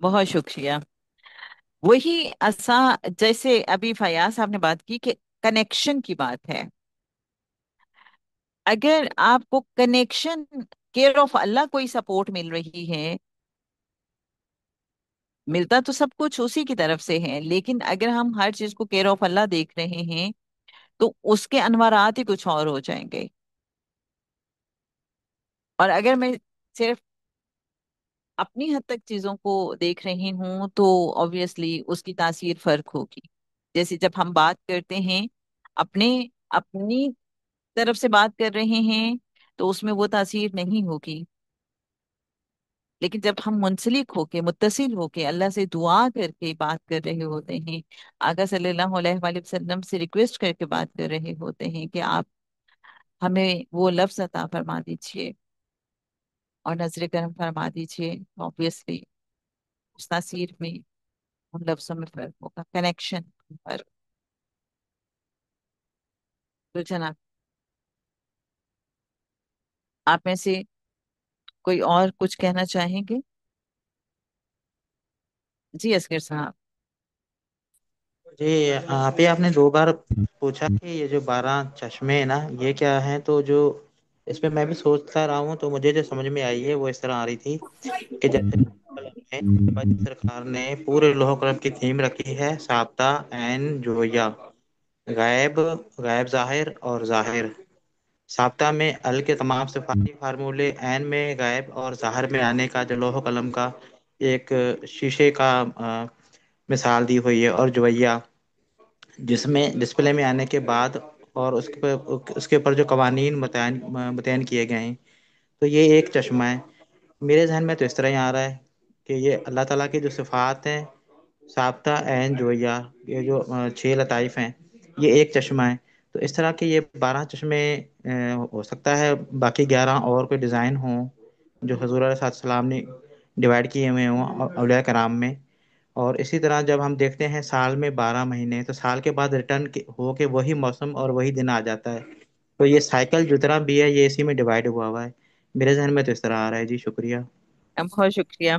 بہت شکریہ. وہی عصا، جیسے ابھی فیاض صاحب نے بات کی کہ کنیکشن کی بات ہے. اگر آپ کو کنیکشن، کیئر آف اللہ کوئی سپورٹ مل رہی ہے، ملتا تو سب کچھ اسی کی طرف سے ہے، لیکن اگر ہم ہر چیز کو کیئر آف اللہ دیکھ رہے ہیں تو اس کے انوارات ہی کچھ اور ہو جائیں گے. اور اگر میں صرف اپنی حد تک چیزوں کو دیکھ رہی ہوں تو obviously اس کی تاثیر فرق ہوگی. جیسے جب ہم بات کرتے ہیں اپنے اپنی طرف سے بات کر رہے ہیں تو اس میں وہ تاثیر نہیں ہوگی. لیکن جب ہم منسلک ہو کے، متصل ہو کے اللہ سے دعا کر کے بات کر رہے ہوتے ہیں، آقا صلی اللہ علیہ وآلہ وسلم سے ریکویسٹ کر کے بات کر رہے ہوتے ہیں کہ آپ ہمیں وہ لفظ عطا فرما دیجئے اور نظر کرم فرما دیجئے، obviously اس تاثیر میں، ان لفظوں میں فرق ہوگا، کنیکشن پر. تو جناب آپ میں سے کوئی اور کچھ کہنا چاہیں گے؟ جی اصغر صاحب. جی آپ ہی آپ نے 2 بار پوچھا کہ یہ جو 12 چشمے ہیں نا یہ کیا ہیں. تو جو اس پہ میں بھی سوچتا رہا ہوں، تو مجھے جو سمجھ میں آئی ہے وہ اس طرح آ رہی تھی کہ جیسے سرکار نے پورے لوہ قلم کی تھیم رکھی ہے سابتہ، عین، جویا، غائب، غائب ظاہر اور ظاہر. سابتہ میں ال کے تمام صفاتی فارمولے، عین میں غائب اور ظاہر میں آنے کا جو لوح قلم کا ایک شیشے کا مثال دی ہوئی ہے، اور جویہ جس میں ڈسپلے میں آنے کے بعد اور اس کے اوپر جو قوانین متعین کیے گئے ہیں. تو یہ ایک چشمہ ہے. میرے ذہن میں تو اس طرح ہی آ رہا ہے کہ یہ اللہ تعالیٰ کی جو صفات ہیں، سابتہ، عین، جویہ، یہ جو 6 لطائف ہیں، یہ ایک چشمہ ہے. تو اس طرح کے یہ 12 چشمے ہو سکتا ہے باقی 11 اور کوئی ڈیزائن ہوں جو حضور علیہ السلام نے ڈیوائڈ کیے ہوئے ہوں اولیاء کرام میں. اور اسی طرح جب ہم دیکھتے ہیں سال میں 12 مہینے، تو سال کے بعد ریٹرن ہو کے وہی موسم اور وہی دن آ جاتا ہے. تو یہ سائیکل جتنا بھی ہے یہ اسی میں ڈیوائڈ ہوا ہے. میرے ذہن میں تو اس طرح آ رہا ہے. جی شکریہ. بہت شکریہ.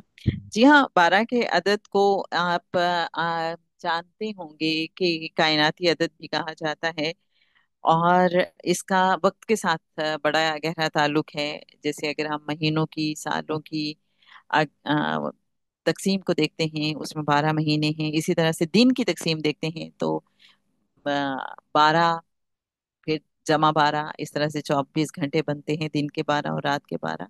جی ہاں، 12 کے عدد کو آپ جانتے ہوں گے کہ کائناتی عدد بھی کہا جاتا ہے، اور اس کا وقت کے ساتھ بڑا گہرا تعلق ہے. جیسے اگر ہم مہینوں کی، سالوں کی تقسیم کو دیکھتے ہیں، اس میں 12 مہینے ہیں. اسی طرح سے دن کی تقسیم دیکھتے ہیں تو 12، پھر जमा 12, इस तरह से 24 घंटे बनते हैं, दिन के 12 और रात के 12।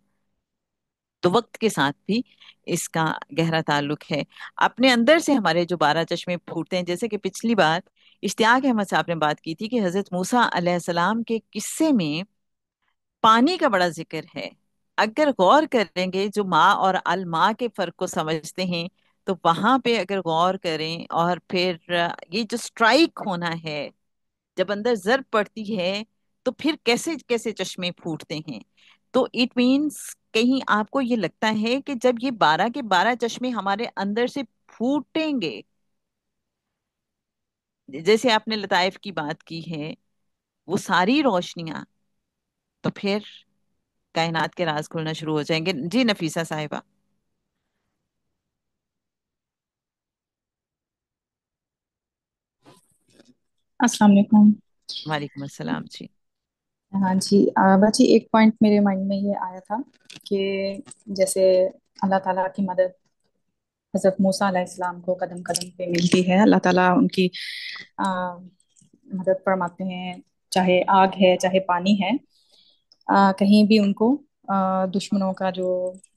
तो वक्त के साथ भी इसका गहरा ताल्लुक है। अपने अंदर से हमारे जो 12 चश्मे फूटते हैं, जैसे कि पिछली बार इश्तियाक अहमद साहब ने बात की थी कि हजरत मूसा अलैहिस्सलाम के किस्से में पानी का बड़ा जिक्र है। अगर गौर करेंगे, जो माँ और अल माँ के फर्क को समझते हैं, तो वहां पे अगर गौर करें, और फिर ये जो स्ट्राइक होना है, जब अंदर जर पड़ती है, तो फिर कैसे कैसे चश्मे फूटते हैं। तो इट मीन्स, कहीं आपको ये लगता है कि जब ये 12 के 12 चश्मे हमारे अंदर से फूटेंगे, जैसे आपने लताइफ की बात की है, वो सारी रोशनियां, तो फिर कायनात के राज खुलना शुरू हो जाएंगे। जी नफीसा साहिबा। अस्सलाम वालेकुम। वालेकुम अस्सलाम जी। हाँ जी, बाजी एक पॉइंट मेरे माइंड में ये आया था कि जैसे अल्लाह ताला की मदद हज़रत मूसा अलैहिस्सलाम को कदम कदम पे मिलती है। अल्लाह ताला उनकी आ, मदद फरमाते हैं, चाहे आग है चाहे पानी है। कहीं भी उनको दुश्मनों का जो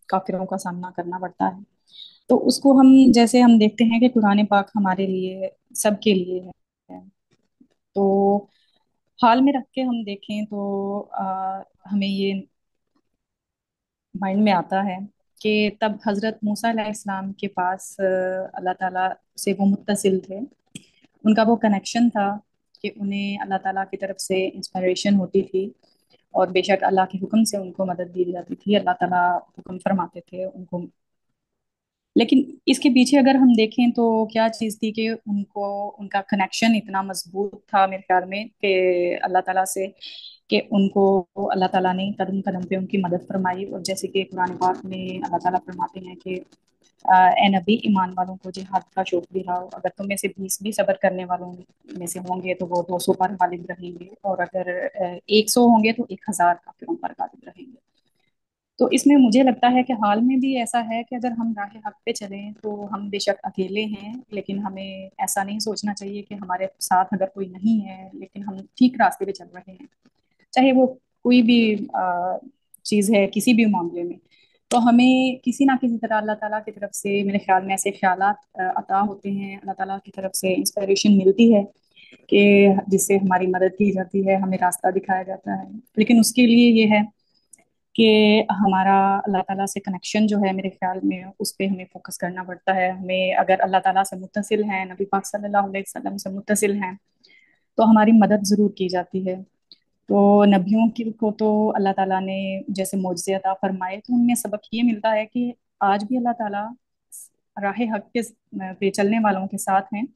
काफिरों का सामना करना पड़ता है। तो उसको हम जैसे हम देखते हैं कि कुरान पाक हमारे लिए सबके लिए है। तो हाल में रख के हम देखें तो हमें ये माइंड में आता है कि तब हजरत मूसा अलैहिस्सलाम के पास अल्लाह ताला से वो मुत्तसिल थे। उनका वो कनेक्शन था कि उन्हें अल्लाह ताला की तरफ से इंस्पिरेशन होती थी, और बेशक अल्लाह के हुक्म से उनको मदद दी जाती थी। अल्लाह ताला हुक्म फरमाते थे उनको। लेकिन इसके पीछे अगर हम देखें तो क्या चीज़ थी कि उनको उनका कनेक्शन इतना मजबूत था मेरे ख्याल में कि अल्लाह ताला से, कि उनको अल्लाह ताला ने कदम कदम पे उनकी मदद फरमाई। और जैसे कि कुरान पाक में अल्लाह ताला फरमाते हैं कि ए नबी, ईमान वालों को जिहाद का शौक दिलाओ। अगर तुम में से 20 भी सब्र करने वालों में से होंगे तो वो 200 पर गालिब रहेंगे, और अगर 100 होंगे तो 1000 काफिरों पर गालिब रहेंगे। तो इसमें मुझे लगता है कि हाल में भी ऐसा है कि अगर हम राह हक पे चलें तो हम बेशक अकेले हैं, लेकिन हमें ऐसा नहीं सोचना चाहिए कि हमारे साथ अगर कोई नहीं है लेकिन हम ठीक रास्ते पे चल रहे हैं, चाहे वो कोई भी चीज़ है, किसी भी मामले में। तो हमें किसी ना किसी तरह अल्लाह ताला की तरफ से मेरे ख्याल में ऐसे ख्यालात अता होते हैं, अल्लाह ताला की तरफ से इंस्पिरेशन मिलती है कि जिससे हमारी मदद की जाती है, हमें रास्ता दिखाया जाता है। लेकिन उसके लिए ये है कि हमारा अल्लाह ताला से कनेक्शन जो है, मेरे ख्याल में उस पे हमें फोकस करना पड़ता है। हमें अगर अल्लाह ताला से मुत्तसिल हैं, नबी पाक सल्लल्लाहु अलैहि वसल्लम से मुत्तसिल हैं, तो हमारी मदद ज़रूर की जाती है। तो नबियों की को तो अल्लाह ताला ने जैसे मोजज़े अता फरमाए, तो उनमें सबक ये मिलता है कि आज भी अल्लाह ताला राह हक के पे चलने वालों के साथ हैं,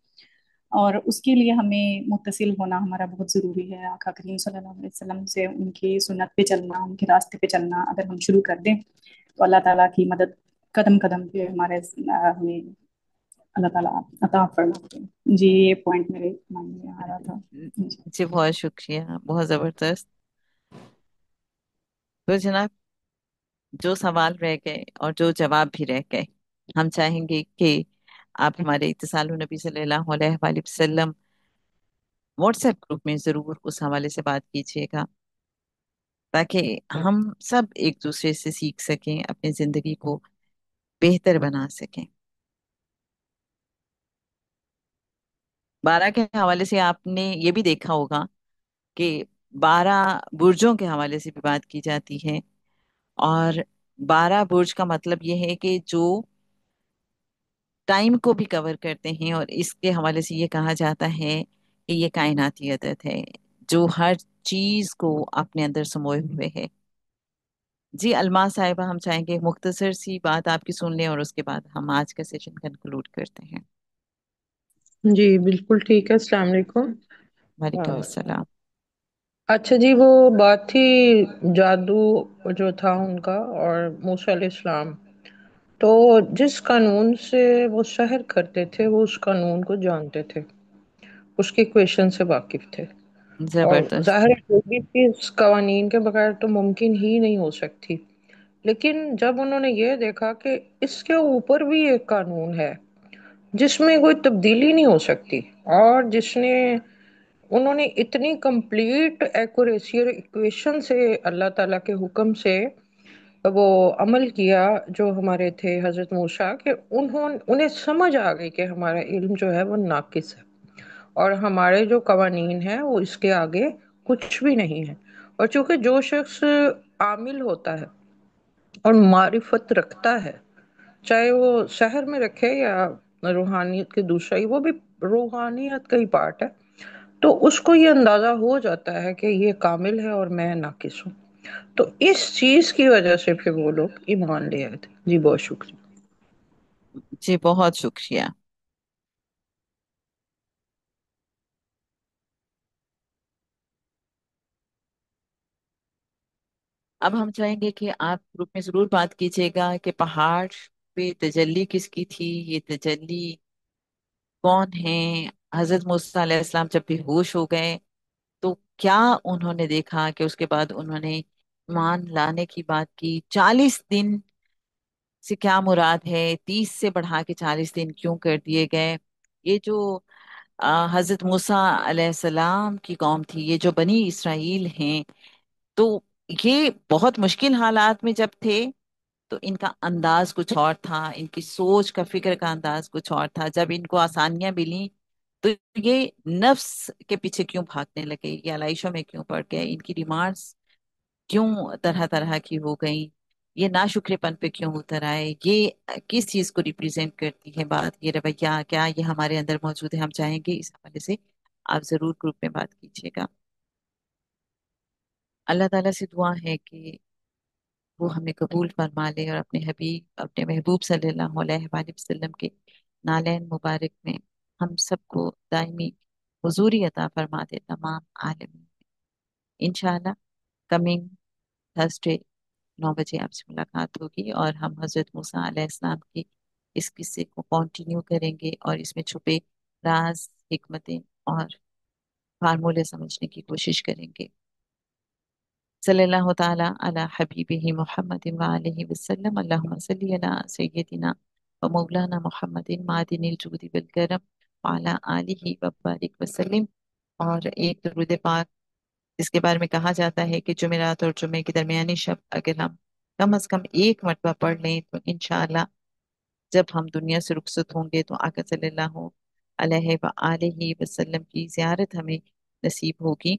और उसके लिए हमें मुत्तसिल होना हमारा बहुत ज़रूरी है। आका करीम सल्लल्लाहु अलैहि वसल्लम से उनकी सुन्नत पे चलना, उनके रास्ते पे चलना अगर हम शुरू कर दें तो अल्लाह ताला की मदद कदम कदम पे हमारे हमें अल्लाह ताला अता फरमाते हैं। जी, ये पॉइंट मेरे माइंड में आ रहा था। जी। जी बहुत शुक्रिया, बहुत जबरदस्त। तो जनाब, जो सवाल रह गए और जो जवाब भी रह गए, हम चाहेंगे कि आप हमारे इत्तिसाल नबी सल्लल्लाहु अलैहि वसल्लम व्हाट्सएप ग्रुप में जरूर उस हवाले से बात कीजिएगा, ताकि हम सब एक दूसरे से सीख सकें, अपनी जिंदगी को बेहतर बना सकें। 12 के हवाले से आपने ये भी देखा होगा कि 12 बुर्जों के हवाले से भी बात की जाती है। और 12 बुर्ज का मतलब ये है कि जो टाइम को भी कवर करते हैं, और इसके हवाले से ये कहा जाता है कि ये कायनाती अदद है जो हर चीज को अपने अंदर समोए हुए है। जी अलमा साहिबा, हम चाहेंगे एक मुख्तसर सी बात आपकी सुन लें, और उसके बाद हम आज का सेशन कंक्लूड करते हैं। जी बिल्कुल ठीक है। अस्सलाम वालेकुम। वालेकुम अ, अस्सलाम। अच्छा जी, वो बात थी जादू जो था उनका और मूसा अलैहिस्सलाम। तो जिस कानून से वो शहर करते थे वो उस कानून को जानते थे, उसके क्वेश्चन से वाकिफ थे। और जबरदस्त। जाहिर है कोई भी चीज कवानीन के बगैर तो मुमकिन ही नहीं हो सकती। लेकिन जब उन्होंने ये देखा कि इसके ऊपर भी एक कानून है जिसमें कोई तब्दीली नहीं हो सकती, और जिसने انہوں نے اتنی کمپلیٹ ایکوریسی اور ایکویشن سے اللہ تعالیٰ کے حکم سے وہ عمل کیا جو ہمارے تھے حضرت موسیٰ، کہ انہیں سمجھ آ گئی کہ ہمارا علم جو ہے وہ ناقص ہے، اور ہمارے جو قوانین ہیں وہ اس کے آگے کچھ بھی نہیں ہے۔ اور چونکہ جو شخص عامل ہوتا ہے اور معرفت رکھتا ہے، چاہے وہ شہر میں رکھے یا روحانیت کے دوسرا ہی، وہ بھی روحانیت کا ہی پارٹ ہے، تو اس کو یہ اندازہ ہو جاتا ہے کہ یہ کامل ہے اور میں ناقص ہوں۔ تو اس چیز کی وجہ سے پھر وہ لوگ ایمان لے آئے تھے۔ جی بہت شکریہ۔ جی بہت شکریہ۔ اب ہم چاہیں گے کہ آپ گروپ میں ضرور بات کیجیے گا کہ پہاڑ پہ تجلی کس کی تھی، یہ تجلی کون ہے؟ حضرت موسیٰ علیہ السلام جب بھی ہوش ہو گئے تو کیا انہوں نے دیکھا کہ اس کے بعد انہوں نے ایمان لانے کی بات کی؟ 40 دن سے کیا مراد ہے؟ 30 سے بڑھا کے 40 دن کیوں کر دیے گئے؟ یہ جو حضرت موسیٰ علیہ السلام کی قوم تھی، یہ جو بنی اسرائیل ہیں، تو یہ بہت مشکل حالات میں جب تھے تو ان کا انداز کچھ اور تھا، ان کی سوچ کا فکر کا انداز کچھ اور تھا۔ جب ان کو آسانیاں ملی تو یہ نفس کے پیچھے کیوں بھاگنے لگے، یہ علائشوں میں کیوں پڑ گئے، ان کی ڈیمانڈس کیوں طرح طرح کی ہو گئی، یہ ناشکرے پن پہ کیوں اتر آئے؟ یہ کس چیز کو ریپرزینٹ کرتی ہے بات، یہ رویہ کیا یہ ہمارے اندر موجود ہے؟ ہم چاہیں گے اس حوالے سے آپ ضرور گروپ میں بات کیجیے گا۔ اللہ تعالیٰ سے دعا ہے کہ وہ ہمیں قبول فرما لے اور اپنے محبوب صلی اللہ علیہ وآلہ وسلم کے نالین مبارک میں ہم سب کو دائمی حضوری عطا فرما دے تمام عالمین۔ انشاءاللہ کمنگ تھرسڈے 9 بجے آپ سے ملاقات ہوگی، اور ہم حضرت موسیٰ علیہ السلام کی اس قصے کو کنٹینیو کریں گے اور اس میں چھپے راز، حکمتیں اور فارمولے سمجھنے کی کوشش کریں گے۔ صلی اللہ تعالی علی حبیبہ محمد وآلہ وسلم، اللہم صلی علی سیدنا و مولانا محمد معدن الجود والکرم وعلی آلہ وبارک وسلم۔ اور ایک درود پاک جس کے بارے میں کہا جاتا ہے کہ جمعرات اور جمعے کے درمیانی شب اگر ہم کم از کم ایک مرتبہ پڑھ لیں تو انشاءاللہ جب ہم دنیا سے رخصت ہوں گے تو آقا صلی اللہ علیہ وآلہ وسلم کی زیارت ہمیں نصیب ہوگی۔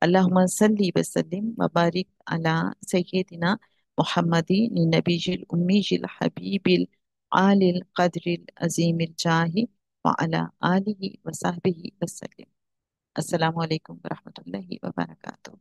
اللہم صلی وسلم وبارک علی سیدنا محمد نبی الامی الحبیب العال القدر العظیم الجاہ وعلی آلہ وصحبہ وسلم۔ السلام علیکم ورحمۃ اللہ وبرکاتہ۔